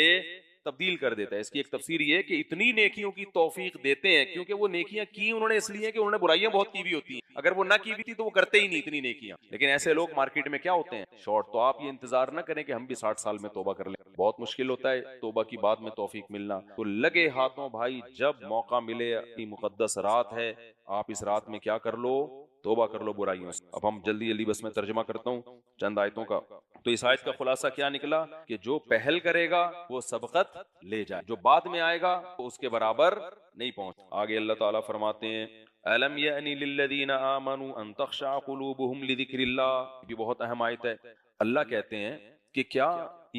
تبدیل کر دیتا ہے. اس کی ایک تفسیر یہ ہے کہ اتنی نیکیوں کی توفیق دیتے ہیں کیونکہ وہ نیکیاں کی انہوں نے اس لیے کہ انہوں نے برائیاں بہت کی بھی ہوتی ہیں. اگر وہ نہ کی بھی تھی تو وہ کرتے ہی نہیں اتنی نیکیاں. لیکن ایسے لوگ مارکیٹ میں کیا ہوتے ہیں، شارٹ. تو آپ یہ انتظار نہ کریں کہ ہم بھی 60 سال میں توبہ کر لیں، بہت مشکل ہوتا ہے توبہ کی بعد میں توفیق ملنا. تو لگے ہاتھوں بھائی، جب موقع ملے، اپنی مقدس رات ہے، آپ اس رات میں کیا کر لو، توبہ کر لو برائیوں سے. اب ہم جلدی بس میں ترجمہ کرتا ہوں چند آیتوں کا. تو اس آیت کا خلاصہ کیا نکلا کہ جو پہل کرے گا وہ سبقت لے جائے، جو بعد میں آئے گا وہ اس کے برابر نہیں پہنچ. آگے اللہ تعالیٰ فرماتے ہیں، أَلَمْ يَأْنِ لِلَّذِينَ آمَنُوا أَن تَخْشَعَ قُلُوبُهُمْ لِذِكْرِ اللَّهِ. یہ بہت اہم آیت ہے. اللہ کہتے ہیں کہ کیا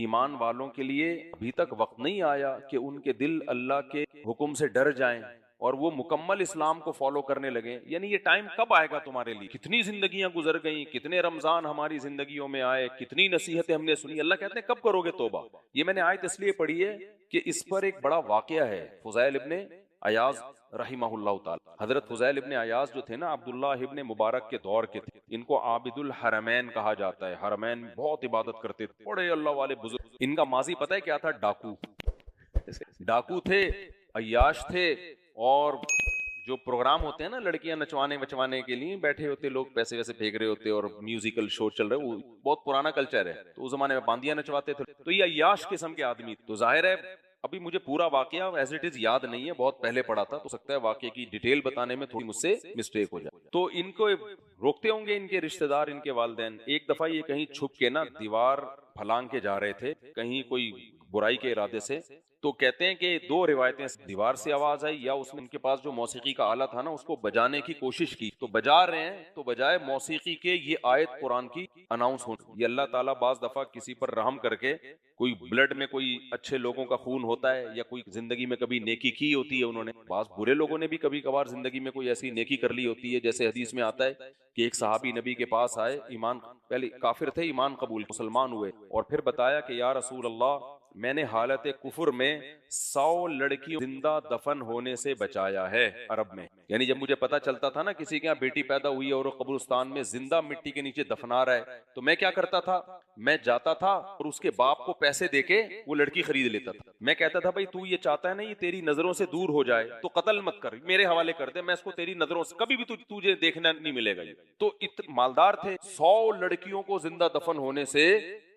ایمان والوں کے لیے ابھی تک وقت نہیں آیا کہ ان کے دل اللہ کے حکم سے ڈر جائیں اور وہ مکمل اسلام کو فالو کرنے لگیں. یعنی یہ ٹائم کب آئے گا تمہارے لیے؟ کتنی زندگیاں گزر گئیں، کتنے رمضان ہماری زندگیوں میں آئے، کتنی نصیحتیں ہم نے سنی. اللہ کہتے ہیں کب کرو گے توبہ؟ یہ میں نے آیت اس لیے پڑھی ہے کہ اس پر ایک بڑا واقعہ ہے. فضیل ابن عیاض رحمہ اللہ تعالی، حضرت فضیل ابن عیاض جو تھے نا، عبداللہ ابن مبارک کے دور کے تھے. ان کو عابد الحرمین کہا جاتا ہے. حرمین میں بہت عبادت کرتے تھے، بڑے اللہ والے بزرگ. ان کا ماضی پتہ ہے کیا تھا؟ ڈاکو. ڈاکو تھے، عیاش تھے، اور جو پروگرام ہوتے ہیں نا لڑکیاں نچوانے وچوانے کے لیے بیٹھے ہوتے لوگ، پیسے ویسے پھینک رہے ہوتے اور میوزیکل شو چل رہے، وہ بہت پرانا کلچر ہے. تو اس زمانے میں باندیاں نچواتے تھے. تو یہ عیاش قسم کے آدمی. تو ظاہر ہے ابھی مجھے پورا واقعہ ایز اٹ از یاد نہیں ہے، بہت پہلے پڑھا تھا، تو سکتا ہے واقعے کی ڈیٹیل بتانے میں تھوڑی مجھ سے مسٹیک ہو جائے. تو ان کو روکتے ہوں گے ان کے رشتہ دار، ان کے والدین. ایک دفعہ یہ کہیں چھپ کے نا دیوار پھلانگ کے جا رہے تھے، کہیں کوئی برائی کے ارادے سے. تو کہتے ہیں کہ دو روایتیں، دیوار سے آواز آئی یا اس نے ان کے پاس جو موسیقی کا آلہ تھا نا اس کو بجانے کی کوشش کی. تو بجا رہے ہیں تو بجائے موسیقی کے یہ آیت قرآن کی اناؤنس ہو. یہ اللہ تعالیٰ بعض دفعہ کسی پر رحم کر کے، کوئی بلڈ میں کوئی اچھے لوگوں کا خون ہوتا ہے یا کوئی زندگی میں کبھی نیکی کی ہوتی ہے انہوں نے، بعض برے لوگوں نے بھی کبھی کبھار زندگی میں کوئی ایسی نیکی کر لی ہوتی ہے. جیسے حدیث میں آتا ہے کہ ایک صحابی نبی کے پاس آئے، ایمان پہلے کافر تھے، ایمان قبول، مسلمان ہوئے، اور پھر بتایا کہ یا رسول اللہ، میں نے حالت کفر میں 100 لڑکیوں زندہ دفن ہونے سے بچایا ہے عرب میں. یعنی جب مجھے پتا چلتا تھا نا کسی کے یہاں بیٹی پیدا ہوئی اور وہ قبرستان میں زندہ مٹی کے نیچے دفنا رہا ہے، تو میں کیا کرتا تھا، میں جاتا تھا اور اس کے باپ کو پیسے دے کے وہ لڑکی خرید لیتا تھا. میں کہتا تھا بھائی تو یہ چاہتا ہے نا یہ تیری نظروں سے دور ہو جائے تو قتل مت کر، میرے حوالے کر دے، میں اس کو تیری نظروں سے کبھی بھی تجھے دیکھنا نہیں ملے گا. تو مالدار تھے، 100 لڑکیوں کو زندہ دفن ہونے سے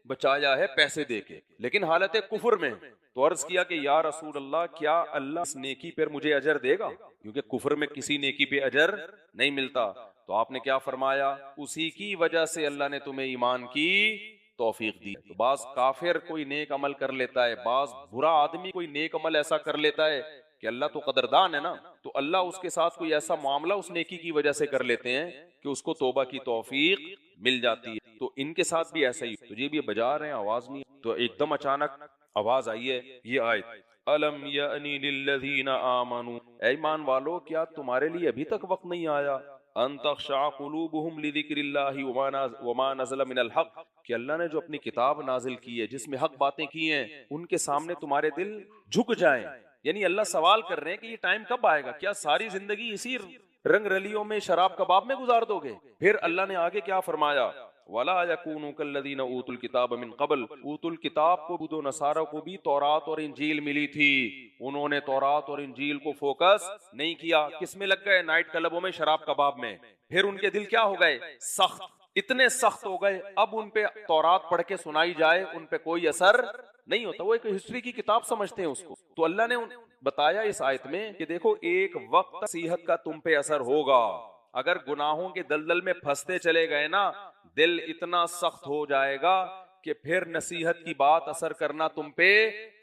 بچایا ہے پیسے دے کے، لیکن حالت کفر میں. تو عرض کیا کہ یا رسول اللہ، کیا اللہ اس نیکی پر مجھے اجر دے گا؟ کیونکہ کفر میں کسی نیکی پہ اجر نہیں ملتا. تو آپ نے کیا فرمایا، اسی کی وجہ سے اللہ نے تمہیں ایمان کی توفیق دی. تو بعض کافر کوئی نیک عمل کر لیتا ہے، بعض برا آدمی کوئی نیک عمل ایسا کر لیتا ہے کہ اللہ تو قدردان ہے نا، تو اللہ اس کے ساتھ کوئی ایسا معاملہ اس نیکی کی وجہ سے کر لیتے ہیں کہ اس کو توبہ کی توفیق مل جاتی ہے. تو ان کے ساتھ بھی ایسا ہی. تو یہ بھی بجا رہے ہیں، آواز نہیں، تو ایک دم اچانک آواز آئی ہے. یہ آیت، الم یعنی للذین آمنوا، اے ایمان والو کیا تمہارے لیے ابھی تک وقت نہیں آیا، ان تخشع قلوبہم لذکر اللہ وما نزل من الحق، کہ اللہ نے جو اپنی کتاب نازل کی ہے جس میں حق باتیں کی ہیں ان کے سامنے تمہارے دل جھک جائیں. یعنی اللہ سوال کر رہے ہیں کہ یہ ٹائم کب آئے گا، کیا ساری زندگی اسی رنگ رلیوں میں شراب کباب میں گزار دو گے؟ پھر اللہ نے آگے کیا فرمایا، ولا یکونوا کالذین اوتوا الکتاب من قبل. اوتوا الکتاب کو یہود و نصارہ کو بھی تورات اور انجیل ملی تھی، انہوں نے تورات اور انجیل کو فوکس نہیں کیا، کس میں لگ گئے؟ نائٹ کلبوں میں، شراب کباب میں. پھر ان کے دل کیا ہو گئے؟ سخت، اتنے سخت ہو گئے اب ان پہ تورات پڑھ کے سنائی جائے ان پہ کوئی اثر نہیں ہوتا، وہ ایک ہسٹری کی کتاب سمجھتے ہیں اس کو. تو اللہ نے بتایا اس آیت میں کہ دیکھو ایک وقت نصیحت کا تم پہ اثر ہوگا، اگر گناہوں کے دلدل میں پھنستے چلے گئے نا دل اتنا سخت ہو جائے گا کہ پھر نصیحت کی بات اثر کرنا تم پہ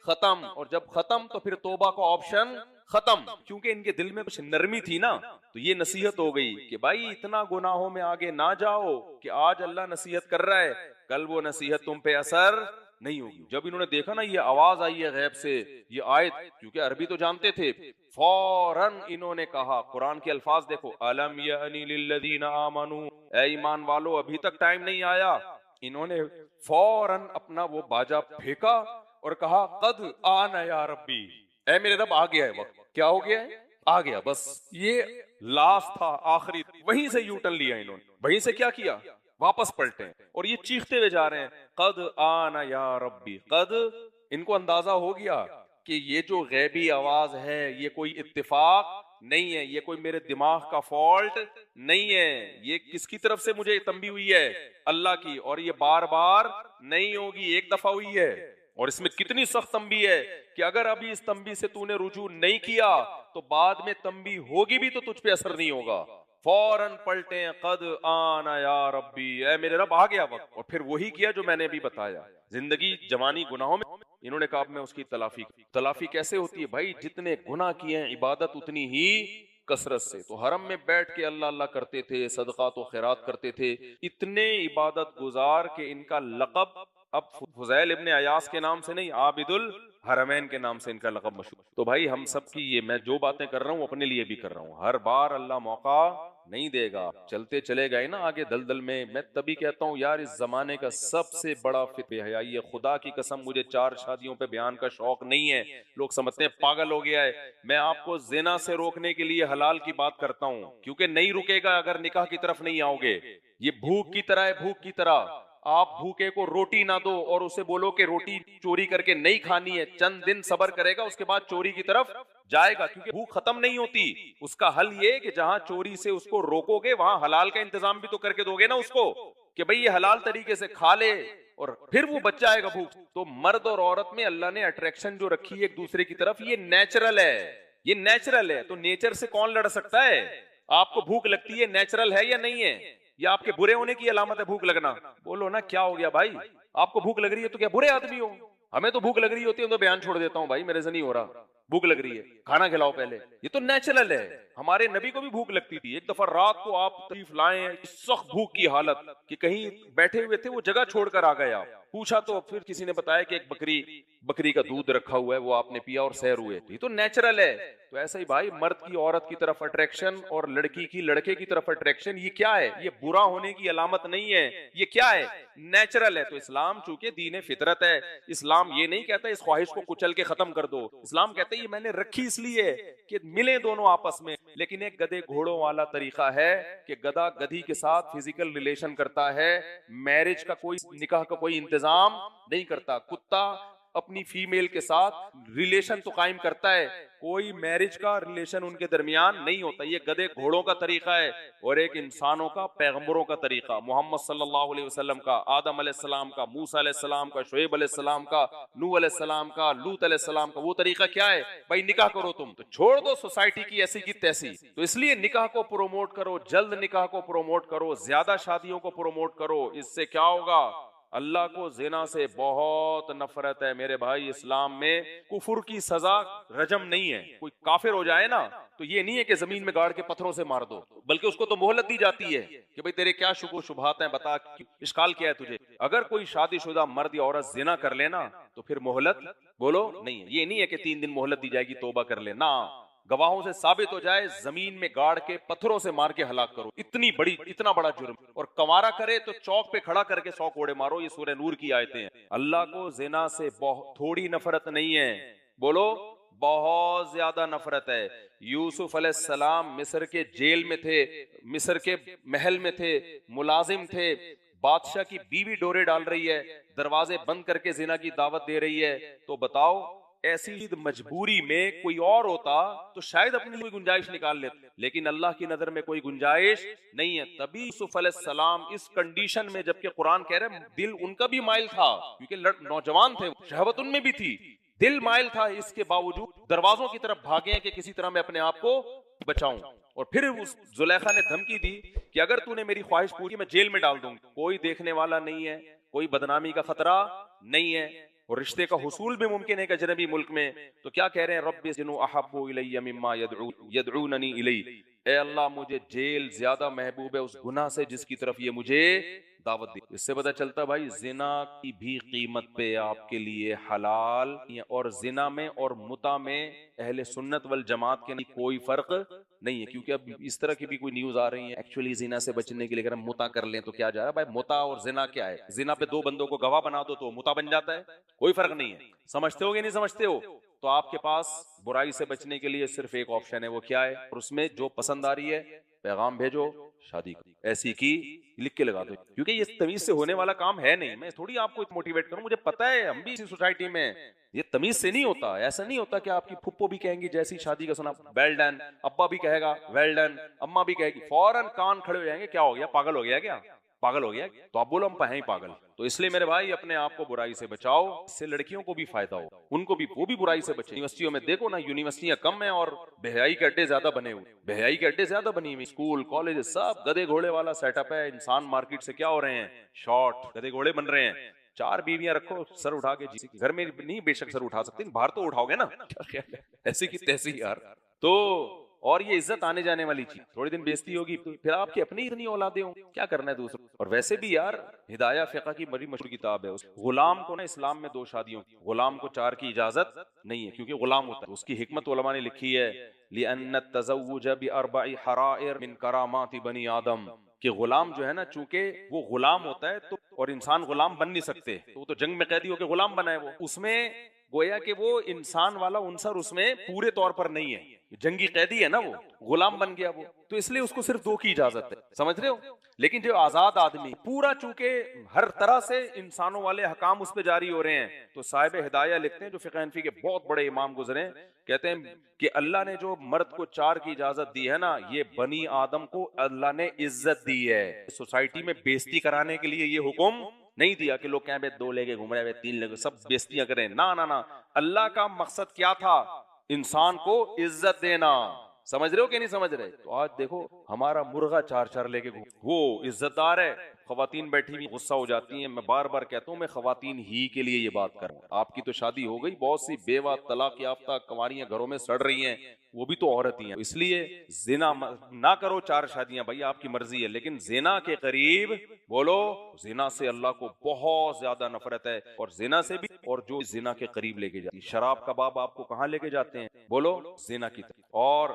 ختم، اور جب ختم تو پھر توبہ کا آپشن ختم، کیونکہ ان کے دل میں کچھ نرمی تھی نا. تو یہ نصیحت ہو گئی کہ بھائی اتنا گناہوں میں آگے نہ جاؤ کہ آج اللہ نصیحت کر رہا ہے کل وہ نصیحت تم پہ اثر نہیں ہوگی. جب انہوں نے دیکھا نا یہ آواز آئی ہے غیب سے، یہ آیت، کیونکہ عربی تو جانتے تھے، فوراً انہوں نے کہا، قرآن کے الفاظ دیکھو، الم یعنی للذین آمنوا، اے ایمان والو ابھی تک ٹائم نہیں آیا. انہوں نے فوراً اپنا وہ باجا پھینکا اور کہا قد آن یا ربی، اے میرے رب آ گیا ہے وقت. کیا ہو گیا ہے؟ آ گیا. بس یہ لاسٹ تھا، آخری، وہیں سے یو ٹرن لیا انہوں نے، وہیں سے کیا کیا؟ واپس پلٹے اور یہ چیختے ہوئے جا رہے ہیں قد آن یا ربی. قد، ان کو اندازہ ہو گیا کہ یہ جو غیبی آواز ہے یہ کوئی اتفاق نہیں ہے، یہ کوئی میرے دماغ کا فالٹ نہیں ہے، یہ کس کی طرف سے مجھے تنبیہ ہوئی ہے؟ اللہ کی. اور یہ بار بار نہیں ہوگی، ایک دفعہ ہوئی ہے. اور اس میں کتنی سخت تنبیہ ہے کہ اگر ابھی اس تنبیہ سے تو نے رجوع نہیں کیا تو بعد میں تنبیہ ہوگی بھی تو تجھ پہ اثر نہیں ہوگا. فوراً پلٹے قد آن یا ربی، اے میرے رب آ گیا وقت. اور پھر وہی کیا جو میں نے ابھی بتایا، زندگی جوانی گناہوں میں، انہوں نے کہا میں اس کی تلافی کیسے ہوتی ہے؟ بھائی جتنے گناہ کیے ہیں عبادت اتنی ہی کثرت سے. تو حرم میں بیٹھ کے اللہ اللہ کرتے تھے، صدقات و خیرات کرتے تھے، اتنے عبادت گزار کہ ان کا لقب اب فضیل ابن عیاض کے نام سے نہیں، عابد الحرمین کے نام سے ان کا لقب مشہور. تو بھائی ہم سب کی یہ، میں جو باتیں کر رہا ہوں اپنے لیے بھی کر رہا ہوں، ہر بار اللہ موقع نہیں دے گا. چلتے چلے گئے نا آگے دلدل میں. میں تبھی کہتا ہوں یار اس زمانے کا سب سے بڑا بے حیائی ہے. خدا کی قسم مجھے 4 شادیوں پہ بیان کا شوق نہیں ہے، لوگ سمجھتے ہیں پاگل ہو گیا ہے. میں آپ کو زنا سے روکنے کے لیے حلال کی بات کرتا ہوں، کیونکہ نہیں رکے گا اگر نکاح کی طرف نہیں آؤ گے. یہ بھوک کی طرح ہے، بھوک کی طرح. آپ بھوکے کو روٹی نہ دو اور اسے بولو کہ روٹی چوری کر کے نہیں کھانی ہے، چند دن صبر کرے گا اس کے بعد چوری کی طرف جائے گا، کیونکہ بھوک ختم نہیں ہوتی. اس کا حل یہ کہ جہاں چوری سے اس کو روکو گے وہاں حلال کا انتظام بھی تو کر کے دو گے نا اس کو، کہ بھئی یہ حلال طریقے سے کھا لے اور پھر وہ بچ جائے گا بھوک. تو مرد اور عورت میں اللہ نے اٹریکشن جو رکھی ہے ایک دوسرے کی طرف، یہ نیچرل ہے، یہ نیچرل ہے. تو نیچر سے کون لڑ سکتا ہے؟ آپ کو بھوک لگتی ہے، نیچرل ہے یا نہیں ہے؟ یا آپ کے برے ہونے کی علامت ہے بھوک لگنا؟ بولو نا کیا ہو گیا بھائی؟ آپ کو بھوک لگ رہی ہے تو کیا برے آدمی ہو؟ ہمیں تو بھوک لگ رہی ہوتی ہے تو بیان چھوڑ دیتا ہوں بھائی میرے سے نہیں ہو رہا، بھوک لگ رہی ہے کھانا کھلاؤ پہلے. یہ تو نیچرل ہے. ہمارے نبی کو بھی بھوک لگتی تھی. ایک دفعہ رات کو آپ تشریف لائے، سخت بھوک کی حالت کہ کہیں بیٹھے ہوئے تھے، وہ جگہ چھوڑ کر آ گیا. پوچھا تو پھر کسی نے بتایا کہ ایک بکری کا دودھ رکھا ہوا ہے، وہ آپ نے پیا اور سیر ہوئے. یہ تو نیچرل ہے. تو ایسا ہی بھائی مرد کی عورت کی طرف اٹریکشن اور لڑکی کی لڑکے کی طرف اٹریکشن، یہ کیا ہے؟ یہ برا ہونے کی علامت نہیں ہے، یہ کیا ہے؟ نیچرل ہے. تو اسلام چونکہ دین فطرت ہے، اسلام یہ نہیں کہتا اس خواہش کو کچل کے ختم کر دو. اسلام کہتا ہے یہ میں نے رکھی اس لیے کہ ملیں دونوں آپس میں. لیکن ایک گدے گھوڑوں والا طریقہ ہے کہ گدھا گدھی کے ساتھ فزیکل ریلیشن کرتا ہے، میرج کا کوئی، نکاح کا کوئی انتظام نہیں کرتا. کتا اپنی فیمیل کے ساتھ ریلیشن تو قائم کرتا ہے، کوئی میرج کا ریلیشن ان کے درمیان نہیں ہوتا. یہ گدے گھوڑوں کا طریقہ ہے. اور ایک انسانوں کا، پیغمبروں کا طریقہ، محمد صلی اللہ علیہ وسلم کا، آدم علیہ السلام کا، موسیٰ علیہ السلام کا، شعیب علیہ السلام کا، نوح علیہ السلام کا، لوط علیہ السلام کا. وہ طریقہ کیا ہے؟ بھائی نکاح کرو، تم تو چھوڑ دو سوسائٹی کی ایسی کی تیسی. تو اس لیے نکاح کو پروموٹ کرو، جلد نکاح کو پروموٹ کرو، زیادہ شادیوں کو پروموٹ کرو. اس سے کیا ہوگا؟ اللہ کو زنا سے بہت نفرت ہے میرے بھائی. اسلام میں کفر کی سزا رجم نہیں ہے. کوئی کافر ہو جائے نا تو یہ نہیں ہے کہ زمین میں گاڑ کے پتھروں سے مار دو، بلکہ اس کو تو مہلت دی جاتی ہے کہ بھئی تیرے کیا شک و شبہات ہیں، بتا اشکال کیا ہے تجھے. اگر کوئی شادی شدہ مرد یا عورت زنا کر لینا تو پھر مہلت بولو نہیں ہے. یہ نہیں ہے کہ 3 دن مہلت دی جائے گی توبہ کر لینا، گواہوں سے ثابت ہو جائے زمین میں گاڑ کے پتھروں سے مار کے ہلاک کرو. اتنا بڑا جرم. اور کنوارا کرے تو چوک پہ کھڑا کر کے 100 کوڑے مارو. یہ سورہ نور کی آیتیں ہیں. اللہ کو زنا سے تھوڑی نفرت نہیں ہے، بولو بہت زیادہ نفرت ہے. یوسف علیہ السلام مصر کے جیل میں تھے، مصر کے محل میں تھے، ملازم تھے. بادشاہ کی بیوی ڈورے ڈال رہی ہے, دروازے بند کر کے زنا کی دعوت دے رہی ہے, تو بتاؤ ایسی مجبوری میں کوئی اور ہوتا تو شاید اپنے لیے گنجائش نکال لیتا, لیکن اللہ کی نظر میں کوئی گنجائش نہیں ہے. تبھی یوسف علیہ السلام اس کنڈیشن میں, جبکہ قرآن کہہ رہے ہیں دل ان کا بھی مائل تھا, کیونکہ نوجوان تھے, شہوت ان میں بھی تھی, دل مائل تھا, اس کے باوجود دروازوں کی طرف بھاگے کہ کسی طرح میں اپنے آپ کو بچاؤں. اور پھر اس زلیخا نے دھمکی دی کہ اگر تو نے میری خواہش پوری میں جیل میں ڈال دوں گی, کوئی دیکھنے والا نہیں ہے, کوئی بدنامی کا خطرہ نہیں ہے, اور رشتے کا حصول بھی ممکن ہے کہ اجنبی ملک میں. تو کیا کہہ رہے ہیں, رب السجن احب الی مما یدعوننی الی, اے اللہ مجھے جیل زیادہ محبوب ہے اس گناہ سے جس کی طرف یہ مجھے دعوت دی. اس سے پتہ چلتا بھائی زنا کی بھی قیمت پہ آپ کے لیے حلال, اور زنا میں اور متع میں اہل سنت والجماعت کے کوئی فرق نہیں ہے. کیونکہ اب اس طرح کی بھی کوئی نیوز آ رہی ہے ایکچولی زنا سے بچنے کے لیے اگر ہم متع کر لیں تو کیا جا رہا ہے. بھائی متع اور زنا کیا ہے؟ زنا پہ 2 بندوں کو گواہ بنا دو تو متع بن جاتا ہے, کوئی فرق نہیں ہے. سمجھتے ہو کہ نہیں سمجھتے ہو؟ تو آپ کے پاس برائی سے بچنے کے لیے صرف ایک آپشن ہے, وہ کیا ہے؟ اور اس میں جو پسند آ رہی ہے پیغام بھیجو, شادی ایسی کی لکھ کے لگا دو, کیونکہ یہ تمیز سے ہونے والا کام ہے نہیں. میں تھوڑی آپ کو موٹیویٹ کروں, مجھے پتا ہے ہم بھی اسی سوسائٹی میں, یہ تمیز سے نہیں ہوتا. ایسا نہیں ہوتا کہ آپ کی پھپھو بھی کہیں گی جیسی شادی کا سنا ویل ڈن, ابا بھی کہے گا ویل ڈن, اما بھی کہے گی, فوراً کان کھڑے ہو جائیں گے, کیا ہو گیا, پاگل ہو گیا کیا, پاگل ہو گیا. تو آپ بولو ہم ہیں پاگل. تو اس لیے میرے بھائی اپنے آپ کو برائی سے بچاؤ, اس سے لڑکیوں کو بھی فائدہ ہو, ان کو بھی, وہ بھی برائی سے بچے. یونیورسٹیوں میں دیکھو نا, یونیورسٹیاں کم ہیں اور بے حیائی کے اڈے زیادہ بنے ہوئے, بے حیائی کے اڈے زیادہ بنی ہوئی, اسکول کالج سب گدے گھوڑے والا سیٹ اپ ہے. انسان مارکیٹ سے کیا ہو رہے ہیں, شارٹ گدے گھوڑے بن رہے ہیں. 4 بیویاں رکھو, سر اٹھا کے, گھر میں نہیں بے شک سر اٹھا سکتے, باہر تو اٹھاؤ گے نا, ایسی کی تیسی یار. تو اور یہ عزت آنے جانے والی چیز, تھوڑے دن بیزتی ہوگی پھر آپ کی اپنی اتنی اولادیں ہوں, کیا کرنا ہے دوسروں. اور ویسے بھی یار ہدایہ فقہ کی بڑی مشہور کتاب ہے, غلام کو نا اسلام میں 2 شادیوں, غلام کو 4 کی اجازت نہیں ہے کیونکہ غلام ہوتا ہے. اس کی حکمت علماء نے لکھی ہے, لأن التزوج بأربع حرائر من کرامات بنی آدم, کہ غلام جو ہے نا, چونکہ وہ غلام ہوتا ہے تو, اور انسان غلام بن نہیں سکتے, تو وہ تو جنگ میں قیدی ہو کے غلام بنا ہے, وہ اس میں گویا کہ وہ انسان والا عنصر اس میں پورے طور پر نہیں ہے, جنگی قیدی ہے نا, وہ غلام بن گیا وہ, تو اس لیے اس کو صرف 2 کی اجازت ہے. سمجھ رہے ہو؟ لیکن جو آزاد آدمی پورا, چونکہ ہر طرح سے انسانوں والے حکام اس پہ جاری ہو رہے ہیں, تو صاحب ہدایہ لکھتے ہیں, جو فقہ حنفی کے بہت بڑے امام گزرے ہیں, کہتے ہیں کہ اللہ نے جو مرد کو 4 کی اجازت دی ہے نا, یہ بنی آدم کو اللہ نے عزت دی ہے. سوسائٹی میں بےزتی کرانے کے لیے یہ حکم نہیں دیا کہ لوگ کہیں بے 2 لے کے گھوم رہے, 3 لے کے, سب بےزتیاں کریں. نہ, اللہ کا مقصد کیا تھا, انسان کو عزت دینا. سمجھ رہے ہو کہ نہیں سمجھ رہے؟ تو آج دیکھو ہمارا مرغا 4 لے کے وہ عزت دار ہے, خواتین بیٹھی ہوئی غصہ ہو جاتی ہیں. میں بار بار کہتا ہوں, میں خواتین ہی کے لیے یہ بات کر رہا ہوں. آپ کی تو شادی ہو گئی, بہت سی بیوہ طلاق یافتہ کنواریاں گھروں میں سڑ رہی ہیں, وہ بھی تو عورت ہی ہیں. اس لیے زنا نہ کرو, 4 شادیاں بھائی آپ کی مرضی ہے, لیکن زنا کے قریب بولو, زنا سے اللہ کو بہت زیادہ نفرت ہے, اور زنا سے بھی, اور جو زنا کے قریب لے کے جاتی. شراب کا باب آپ کو کہاں لے کے جاتے ہیں, بولو زنا کی طرف. اور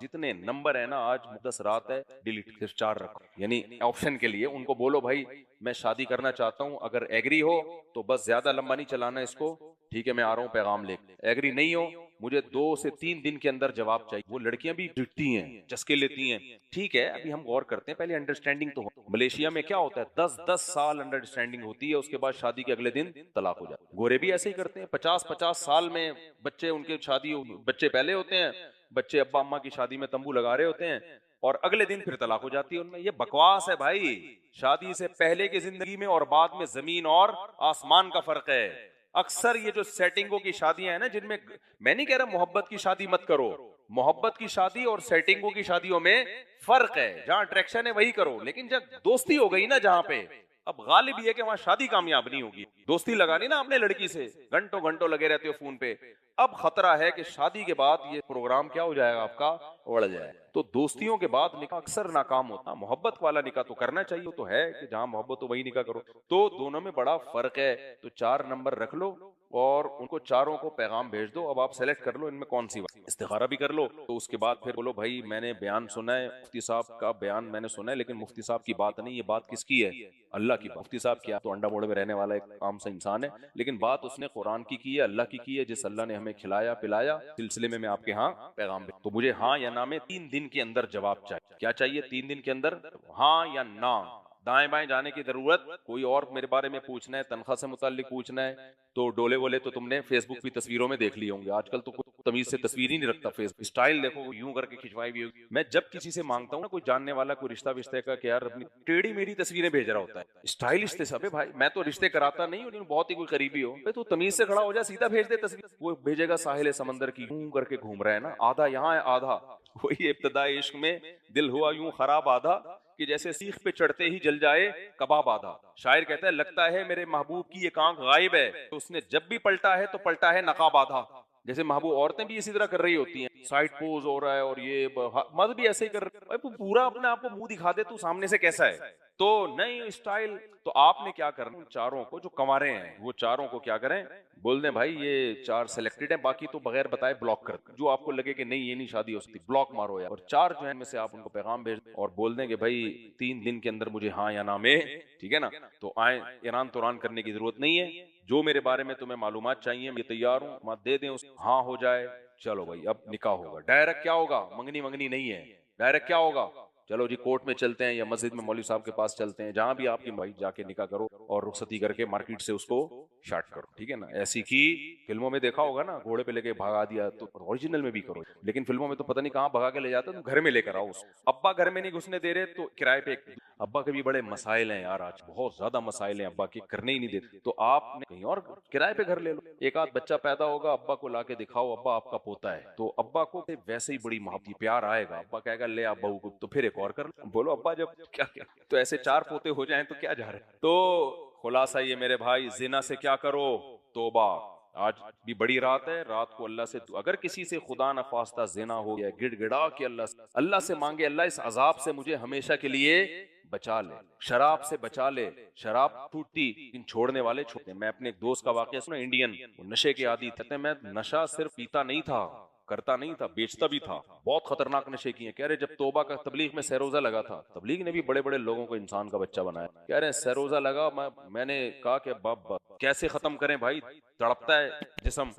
جتنے نمبر ہیں نا, آج 10 رات ہے, ڈیلیٹ, صرف 4 رکھو, یعنی آپشن کے لیے. ان کو بولو بھائی میں شادی کرنا چاہتا ہوں, اگر ایگری ہو تو بس زیادہ لمبا نہیں چلانا اس کو, ٹھیک ہے میں آ رہا ہوں پیغام لے کے. ایگری نہیں ہو, مجھے 2 سے 3 دن کے اندر جواب چاہیے. وہ لڑکیاں بھی ڈٹتی ہیں, چسکے لیتی ہیں, ٹھیک ہے ابھی ہم غور کرتے ہیں, پہلے انڈرسٹینڈنگ تو ہو. ملیشیا میں کیا ہوتا ہے, 10 سال انڈرسٹینڈنگ ہوتی ہے, اس کے بعد شادی کے اگلے دن طلاق ہو جاتا ہے. گورے بھی ایسے ہی کرتے ہیں, 50 سال میں بچے, ان کے شادی, بچے پہلے ہوتے ہیں, بچے ابا اما کی شادی میں تمبو لگا رہے ہوتے ہیں, اور اگلے دن پھر طلاق ہو جاتی ہے ان میں. یہ بکواس ہے بھائی. شادی سے پہلے کی زندگی میں اور بعد میں زمین اور آسمان کا فرق ہے. اکثر یہ جو سیٹنگوں کی شادیاں ہیں نا, جن میں نہیں کہہ رہا محبت کی شادی مت کرو, محبت کی شادی اور سیٹنگوں کی شادیوں میں فرق ہے. جہاں اٹریکشن ہے وہی کرو, لیکن جب دوستی ہو گئی نا جہاں پہ, اب غالب یہ کہ وہاں شادی کامیاب نہیں ہوگی. دوستی لگانی نا اپنے لڑکی سے, گھنٹوں گھنٹوں لگے رہتے ہو فون پہ, اب خطرہ ہے کہ شادی کے بعد یہ پروگرام کیا ہو جائے گا آپ کا, اڑ جائے. تو دوستیوں کے بعد نکاح اکثر ناکام ہوتا. محبت والا نکاح تو کرنا چاہیے, تو ہے کہ جہاں محبت ہو وہی نکاح کرو. تو دونوں میں بڑا فرق ہے. تو 4 نمبر رکھ لو اور ان کو 4 کو پیغام بھیج دو. اب آپ سلیکٹ کر لو ان میں کون سی بات, استخارہ بھی کر لو. تو اس کے بعد پھر بولو بھائی میں نے بیان سنا ہے, مفتی صاحب کا بیان میں نے سنا ہے, لیکن مفتی صاحب کی بات نہیں, یہ بات کس کی ہے, اللہ کی بات. مفتی صاحب کیا تو انڈا موڑ میں رہنے والا ایک عام سا انسان ہے, لیکن بات اس نے قرآن کی ہے, اللہ کی ہے, جس اللہ نے ہمیں کھلایا پلایا. سلسلے میں آپ کے ہاں پیغام بھیج. تو مجھے ہاں یا نہ میں 3 دن کے اندر جواب چاہیے. کیا چاہیے 3 دن کے اندر, ہاں یا نہ, دائیں بائیں جانے کی ضرورت, کوئی اور میرے بارے میں پوچھنا ہے, تنخواہ سے متعلق پوچھنا ہے, تو ڈولے وولے تو تم نے فیس بک کی تصویروں میں دیکھ لی ہوں گے. آج کل تو کوئی تمیز سے تصویر ہی نہیں رکھتا فیس بک, اسٹائل دیکھو یوں کر کے کھنچوائی ہوئی ہوگی. میں جب کسی سے مانگتا ہوں نا, کوئی جاننے والا, کوئی رشتہ وشتے کا, کہ یار اپنی ٹیڑھی میری تصویریں بھیج رہا ہوتا ہے, اسٹائلش تھے سب بھائی. میں تو رشتے کراتا نہیں ہوں, بہت ہی کوئی قریبی ہو تو تمیز سے کھڑا ہو جا, سیدھا بھیج دے تصویر. وہ بھیجے گا ساحل سمندر کی, یوں کر کے گھوم رہا ہے نا, آدھا یہاں ہے آدھا. وہی ابتدائی عشق میں دل ہوا یوں خراب آدھا, کہ جیسے سیخ پہ چڑھتے ہی جل جائے کباب آدھا. شاعر کہتا ہے لگتا ہے میرے محبوب کی ایک آنکھ غائب ہے, تو اس نے جب بھی پلٹا ہے تو پلٹا ہے نقاب آدھا. جیسے محبوب عورتیں بھی اسی طرح کر رہی ہوتی ہیں, سائڈ پوز ہو رہا ہے, اور یہ مرد بھی ایسے ہی کر رہا ہے. پورا اپنے آپ کو منہ دکھا دے تو سامنے سے کیسا ہے, تو نہیں اسٹائل. تو آپ نے کیا کرنا, چاروں کو جو کنوارے ہیں وہ چاروں کو کیا کریں, بول دیں بھائی یہ 4 سلیکٹڈ ہیں, باقی تو بغیر بتائے بلاک کر دیں. جو آپ کو لگے کہ نہیں یہ نہیں شادی ہو سکتی, بلاک مارو یار. اور 4 جو ہیں میں سے آپ ان کو پیغام بھیج دیں اور بول دیں کہ بھائی 3 دن کے اندر مجھے ہاں یا نہ میں, ٹھیک ہے نا, تو آئیں. ایران توران کرنے کی ضرورت نہیں ہے, جو میرے بارے میں تمہیں معلومات چاہیے میں تیار ہوں, مت دے دیں, اس ہاں ہو جائے, چلو بھائی اب نکاح ہوگا. ڈائریکٹ کیا ہوگا, منگنی منگنی نہیں ہے, ڈائریکٹ کیا ہوگا, چلو جی کورٹ میں چلتے ہیں یا مسجد میں مولوی صاحب کے پاس چلتے ہیں, جہاں بھی آپ کی بھائی جا کے نکاح کرو اور رخصتی کر کے مارکیٹ سے اس کو شارٹ کرو, ٹھیک ہے نا. ایسی کی فلموں میں دیکھا ہوگا نا, گھوڑے پہ لے کے بھگا دیا, تو اوریجنل میں بھی کرو, لیکن فلموں میں تو پتہ نہیں کہاں بھگا کے لے جاتا, تم گھر میں لے کر آؤ. ابا گھر میں نہیں گھسنے دے رہے تو کرائے پہ. ابا کے بھی بڑے مسائل ہیں یار, آج بہت زیادہ مسائل ہیں ابا کے, کرنے ہی نہیں دیتے, تو آپ نے کہیں اور کرائے پہ گھر لے لو. ایک آدھ بچہ پیدا ہوگا, ابا کو لا کے دکھاؤ ابا آپ کا پوتا ہے, تو ابا کو ویسے ہی بڑی محبت پیار آئے گا. ابا کہے گا لے آپ بہو کو, تو پھر ایک اور کر لو. بولو ابا جب کیا کیا, تو ایسے 4 پوتے ہو جائیں تو کیا جا رہے. تو خلاصہ یہ میرے بھائی, زنا سے کیا کرو, توبہ. آج بھی بڑی رات ہے, رات کو اللہ سے اگر کسی سے خدا نخواستہ زنا ہو گیا, گڑ گڑا کے اللہ سے مانگے, اللہ اس عذاب سے مجھے ہمیشہ کے لیے بچا لے. شراب سے بچا لے, شراب ٹوٹتی ان چھوڑنے والے چھوڑتے. میں اپنے ایک دوست کا واقعہ سنا, انڈین, وہ نشے کے عادی تھے. میں نشہ صرف پیتا نہیں تھا, کرتا نہیں تھا, بیچتا بھی تھا. بہت خطرناک نشے کیے. کہہ رہے جب توبہ کا تبلیغ میں سیروزہ لگا تھا, تبلیغ نے بھی بڑے بڑے لوگوں کو انسان کا بچہ بنایا. کہہ رہے سیروزہ لگا, میں نے کہا کہ باپ کیسے ختم کریں بھائی, تڑپتا ہے جسم.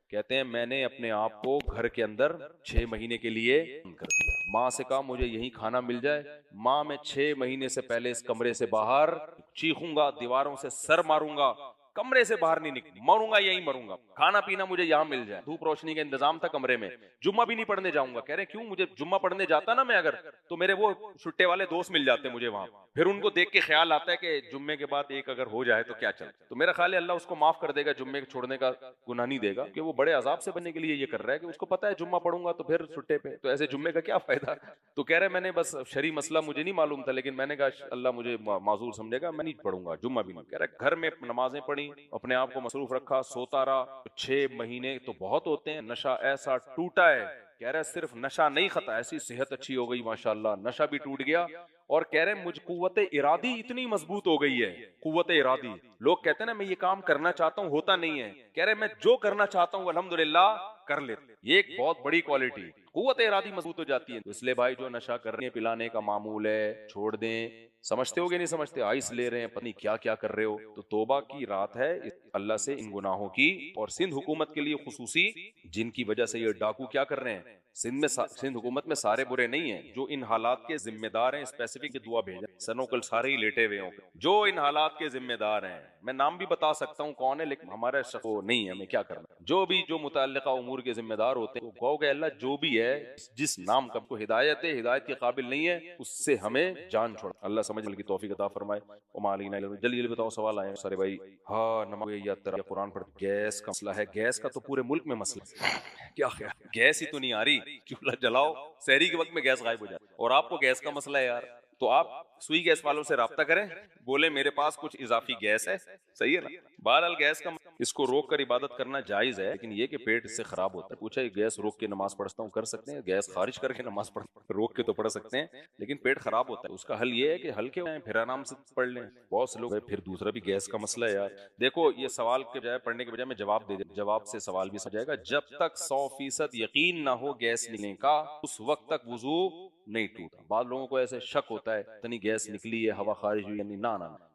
کہتے ہیں میں نے اپنے آپ کو گھر کے اندر 6 مہینے کے لیے کر دیا. ماں سے کہا مجھے یہی کھانا مل جائے, ماں میں 6 مہینے سے پہلے اس کمرے سے باہر چیخوں گا, دیواروں سے سر ماروں گا, کمرے سے باہر نہیں نکل, مروں گا یہی مروں گا, کھانا پینا مجھے یہاں مل جائے. دھوپ روشنی کا انتظام تھا کمرے میں, جمعہ بھی نہیں پڑھنے جاؤں گا. کہہ رہے کیوں, مجھے جمعہ پڑھنے جاتا نا میں اگر, تو میرے وہ چھٹے والے دوست مل جاتے مجھے وہاں, پھر ان کو دیکھ کے خیال آتا ہے کہ جمعے کے بعد ایک اگر ہو جائے تو کیا چل. تو میرا خیال ہے اللہ اس کو معاف کر دے گا, جمعے چھوڑنے کا گناہ نہیں دے گا, کہ وہ بڑے عذاب سے بننے کے لیے یہ کر رہا ہے, کہ اس کو پتا ہے جمعہ پڑھوں گا تو پھر چھٹے پہ, تو ایسے جمعے کا کیا فائدہ. تو کہہ رہے میں نے بس شرعی مسئلہ مجھے نہیں معلوم تھا, لیکن میں نے کہا اللہ مجھے معذور سمجھے گا, میں نہیں پڑھوں گا جمعہ بھی نہیں. کہہ رہے گھر میں نمازیں پڑھی, اپنے آپ کو مصروف رکھا, سوتا رہا. 6 مہینے تو بہت ہوتے ہیں, نشہ ایسا ٹوٹا ہے. کہہ رہے صرف نشہ نہیں ختم, ایسی صحت اچھی ہو گئی ماشاءاللہ, نشہ بھی ٹوٹ گیا. اور کہہ رہے مجھ قوت ارادی اتنی مضبوط ہو گئی ہے, قوت ارادی. لوگ کہتے ہیں نا میں یہ کام کرنا چاہتا ہوں, ہوتا نہیں ہے. کہہ رہے میں جو کرنا چاہتا ہوں الحمدللہ کر لیتے. یہ ایک بہت بڑی کوالٹی, قوت ارادی مضبوط ہو جاتی ہے. اس لیے بھائی جو نشہ کر رہے ہیں, پلانے کا معمول ہے, چھوڑ دیں. سمجھتے ہو گے نہیں سمجھتے, آئس لے رہے ہیں, پتہ نہیں کیا کیا کر رہے ہو, تو توبہ کی رات ہے اللہ سے ان گناہوں کی. اور سندھ حکومت کے لیے خصوصی, جن کی وجہ سے یہ ڈاکو کیا کر رہے ہیں سندھ حکومت میں, سارے برے نہیں ہیں, جو ان حالات کے ذمہ دار ہیں اسپیسیفک دعا بھیجیں. سنو کل سارے ہی لیٹے ہوئے ہوں, جو ان حالات کے ذمہ دار ہیں, میں نام بھی بتا سکتا ہوں کون ہے, لیکن ہمارا شخص نہیں ہے, ہمیں کیا کرنا. جو متعلقہ امور کے ذمہ دار ہوتے ہیں, کہو کہ اللہ جو بھی ہے, جس نام کا کو ہدایت ہے, ہدایت کے قابل نہیں ہے, اس سے ہمیں جان چھوڑ. اللہ سمجھنے کی توفیق عطا فرمائے. جلدی جلدی بتاؤ سوال آئے سارے بھائی. ہاں نماز یا قرآن پڑھ. گیس کا مسئلہ ہے, گیس کا تو پورے ملک میں مسئلہ ہے. کیا خیال, گیس ہی تو نہیں آ رہی, چولہا جلاؤ, سحری کے وقت میں گیس غائب ہو جاتی, اور آپ کو گیس کا مسئلہ ہے یار. تو آپ سوئی گیس والوں سے رابطہ کریں, بولے میرے پاس کچھ اضافی گیس ہے, صحیح ہے نا. بہرحال گیس کا اس کو روک کر عبادت کرنا جائز ہے, لیکن یہ کہ پیٹ اس سے خراب ہوتا ہے. پوچھا یہ گیس روک کے نماز پڑھتا ہوں, کر سکتے ہیں, گیس خارج کر کے نماز پڑھ, روک کے تو پڑھ سکتے ہیں, لیکن پیٹ خراب ہوتا ہے. اس کا حل یہ ہے کہ ہلکے ہوئے پھر آرام سے پڑھ لیں. بہت سے لوگ پھر دوسرا بھی گیس کا مسئلہ ہے یار. دیکھو یہ سوال کے بجائے پڑھنے کے بجائے میں جواب دے دیں, جواب سے سوال بھی سمجھ جائے گا. جب تک 100% یقین نہ ہو گیس نکلنے کا, اس وقت تک وضو نہیں ٹوٹا. بعض لوگوں کو ایسے شک ہوتا ہے اتنی گیس نکلی ہے ہوا خارج ہوئی, یعنی نہ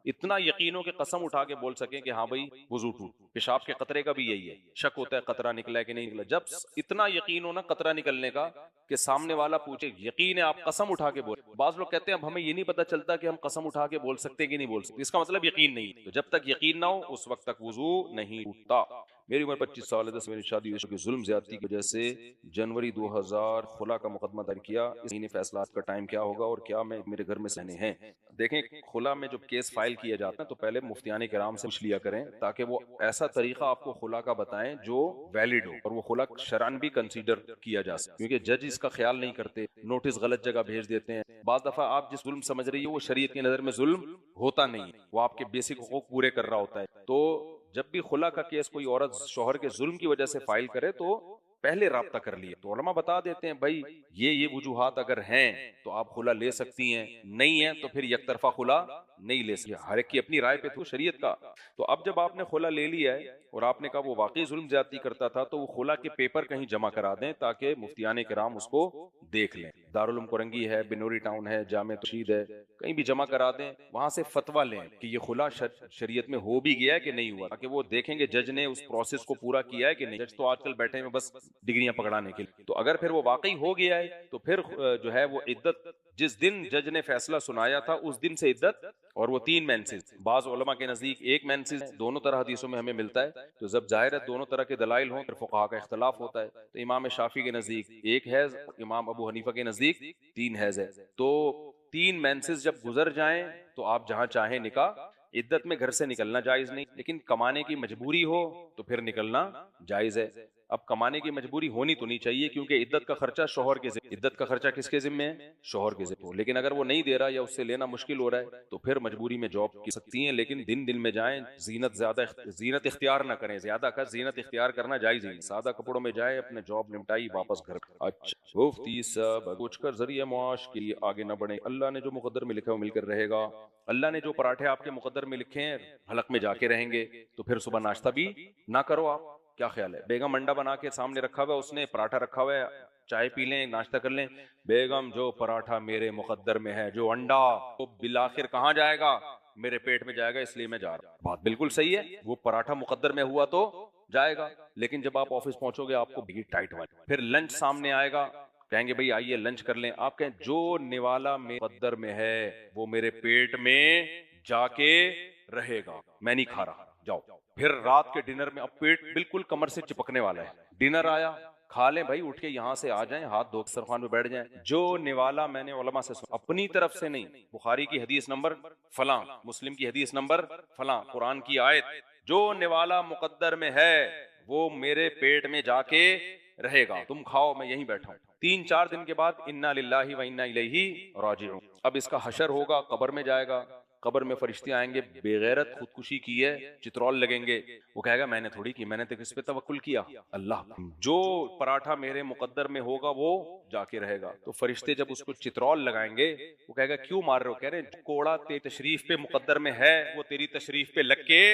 اتنا یقین ہو کہ قسم اٹھا کے بول سکیں کہ ہاں بھائی وضو ٹوٹ. پیشاب کے قطرے کا بھی یہی ہے, شک ہوتا ہے قطرہ نکلا ہے کہ نہیں نکلا. جب اتنا یقین ہو نا قطرہ نکلنے کا کہ سامنے والا پوچھے, یقین ہے آپ قسم اٹھا کے بول. بعض لوگ کہتے ہیں اب ہمیں یہ نہیں پتا چلتا کہ ہم قسم اٹھا کے بول سکتے کہ نہیں بول سکتے, اس کا مطلب یقین نہیں. تو جب تک یقین نہ ہو اس وقت تک وضو نہیں ٹوٹتا. میری عمر 25 سال ہے, 10 میری شادی ہوئی, ظلم زیادتی کی وجہ سے جنوری 2000 خلا کا مقدمہ دائر کیا. اس مہینے فیصلات کا ٹائم کیا ہوگا اور کیا میں میرے گھر میں سہنے ہیں. دیکھیں خلا میں جب کیس فائل کیا جاتا ہے تو پہلے مفتیان کرام سے پوچھ لیا کریں تاکہ وہ ایسا طریقہ آپ کو خلا کا بتائیں جو ویلڈ ہو اور وہ خلا شرعن بھی کنسیڈر کیا جا سکے, کیونکہ جج اس کا خیال نہیں کرتے, نوٹس غلط جگہ بھیج دیتے ہیں. بعض دفعہ آپ جس ظلم سمجھ رہی ہے وہ شریعت کی نظر میں ظلم ہوتا نہیں, وہ آپ کے بیسک حقوق پورے کر رہا ہوتا ہے. تو جب بھی خلا کا کیس کوئی عورت شوہر کے ظلم کی وجہ سے فائل کرے تو پہلے رابطہ کر لیا. تو علماء بتا دیتے ہیں بھائی یہ وجوہات اگر ہیں تو آپ خلا لے سکتی ہیں, نہیں ہیں تو پھر یک طرفہ خلا نہیں لے سکتی. ہر ایک کی اپنی رائے پہ تو شریعت کا. تو اب جب آپ نے خلا لے لیا ہے اور آپ نے کہا وہ واقعی ظلم زیادتی کرتا تھا تو وہ خلا کے پیپر کہیں جمع کرا دیں تاکہ مفتیان کرام اس کو دیکھ لیں. دارالعلوم کرنگی ہے, بنوری ٹاؤن ہے, جامع ترشید ہے, کہیں بھی جمع کرا دیں, وہاں سے فتویٰ لیں کہ یہ خلا شریعت میں ہو بھی گیا ہے کہ نہیں ہوا, تاکہ وہ دیکھیں گے جج نے اس پروسیس کو پورا کیا ہے کہ نہیں. جج تو آج کل بیٹھے ہیں بس ڈگریاں پکڑانے کے لیے. تو اگر پھر وہ واقعی ہو گیا ہے تو پھر جو ہے وہ عدت جس دن جج نے فیصلہ سنایا تھا اس دن سے عدت, اور وہ 3 مینسز. بعض علماء کے نزدیک 1 مینسز, دونوں طرح حدیثوں میں ہمیں ملتا ہے. تو جب ظاہر ہے دونوں طرح کے دلائل ہوں پھر فقہا کا اختلاف ہوتا ہے. تو امام شافعی کے نزدیک 1 حیض, امام ابو حنیفہ کے نزدیک 3 حیض ہے. تو 3 مینسز جب گزر جائیں تو آپ جہاں چاہیں نکاح. عدت میں گھر سے نکلنا جائز نہیں, لیکن کمانے کی مجبوری ہو تو پھر نکلنا جائز ہے. اب کمانے کی مجبوری ہونی تو نہیں چاہیے کیونکہ عدت کا خرچہ شوہر کے ذمہ, عدت کا خرچہ کس کے ذمہ ہے؟ شوہر کے ذمہ. لیکن اگر وہ نہیں دے رہا یا اس سے لینا مشکل ہو رہا ہے تو پھر مجبوری میں جاب کی سکتی ہیں, لیکن دن میں جائیں. زینت اختیار نہ کریں, زیادہ کا زینت اختیار کرنا جائز نہیں. سادہ کپڑوں میں جائیں, اپنے جاب نمٹائی, واپس گھر. اچھا مفتی صاحب کچھ کر ذریعہ معاش کے لیے آگے نہ بڑھیں. اللہ نے جو مقدر میں لکھا ہے وہ مل کر رہے گا. اللہ نے جو پراٹھے آپ کے مقدر میں لکھے ہیں حلق میں جا کے رہیں گے, تو پھر صبح ناشتہ بھی نہ کرو. آپ کیا خیال ہے؟ بیگم انڈا بنا کے سامنے رکھا ہوا ہے, اس نے پراٹھا رکھا ہوا ہے, چائے پی لیں, ناشتہ کر لیں. بیگم جو پراٹھا میرے مقدر میں ہے, جو انڈا, وہ بالآخر کہاں جائے گا؟ میرے پیٹ میں جائے گا, اس لیے میں جا رہا ہوں. بات بالکل صحیح ہے, وہ پراٹھا مقدر میں ہوا تو جائے گا, لیکن جب آپ آفس پہنچو گے آپ کو بڑی ٹائٹ ہوا. پھر لنچ سامنے آئے گا, کہیں گے بھئی آئیے لنچ کر لیں. آپ کہیں جو نوالا مقدر میں ہے وہ میرے پیٹ میں جا کے رہے گا, میں نہیں کھا رہا, جاؤ. پھر رات کے ڈنر میں اب پیٹ بالکل کمر سے چپکنے والا ہے, ڈنر آیا, کھا لیں بھائی, اٹھ کے یہاں سے آ جائیں, ہاتھ دھو دسترخوان پہ بیٹھ جائیں. جو نوالا میں نے علماء سے سنا, اپنی طرف سے نہیں, بخاری کی حدیث نمبر فلاں, مسلم کی حدیث نمبر فلاں, قرآن کی آیت, جو نوالا مقدر میں ہے وہ میرے پیٹ میں جا کے رہے گا, تم کھاؤ میں یہیں بیٹھا ہوں. 3-4 دن کے بعد انا للہ و انا الیہ راجعون. اب اس کا حشر ہوگا, قبر میں جائے گا, قبر میں فرشتے آئیں گے, بےغیرت خودکشی کی ہے, چترول لگیں گے. وہ کہے گا میں نے تھوڑی کی, میں نے تو کس پہ توکل کیا؟ اللہ. جو پراٹھا میرے مقدر میں ہوگا وہ جا کے رہے گا. تو فرشتے جب اس کو چترول لگائیں گے, وہ کہے گا کیوں مار رہے ہو؟ کہہ رہے ہیں کوڑا تیری تشریف پہ مقدر میں ہے وہ تیری تشریف پہ لگ کے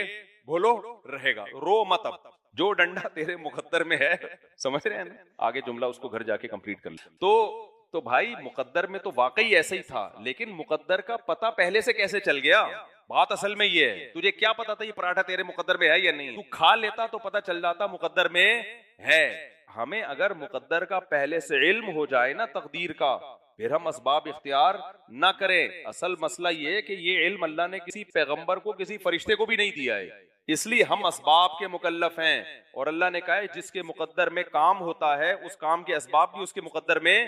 بولو رہے گا, رو مت. اب جو ڈنڈا تیرے مقدر میں ہے, سمجھ رہے ہیں نا, آگے جملہ اس کو گھر جا کے کمپلیٹ کر لیں. تو بھائی مقدر میں تو واقعی ایسا ہی تھا, لیکن مقدر کا پتہ پہلے سے کیسے چل گیا؟ بات اصل میں یہ ہے, تجھے کیا پتا تھا یہ پراٹھا تیرے مقدر میں ہے یا نہیں؟ تو کھا لیتا تو پتہ چل جاتا مقدر میں ہے. ہمیں اگر مقدر کا پہلے سے علم ہو جائے نا, تقدیر کا, پھر ہم اسباب اختیار نہ کریں. اصل مسئلہ یہ ہے کہ یہ علم اللہ نے کسی پیغمبر کو, کسی فرشتے کو بھی نہیں دیا ہے, اس لیے ہم اسباب کے مکلف ہیں. اور اللہ نے کہا ہے جس کے مقدر میں کام ہوتا ہے اس کام کے اسباب بھی اس کے مقدر میں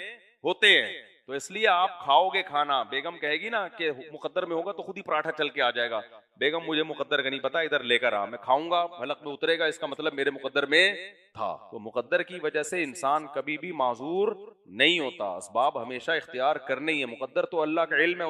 ہوتے ہیں. تو اس لیے آپ کھاؤ گے کھانا, بیگم کہے گی نا کہ مقدر میں ہوگا تو خود ہی پراٹھا چل کے آ جائے گا, بیگم مجھے مقدر کا نہیں پتا, ادھر لے کر آ, میں کھاؤں گا, حلق میں اترے گا, اس کا مطلب میرے مقدر میں تھا. تو مقدر کی وجہ سے انسان کبھی بھی معذور نہیں ہوتا, اسباب ہمیشہ اختیار کرنے ہی ہے. مقدر تو اللہ کا علم ہے,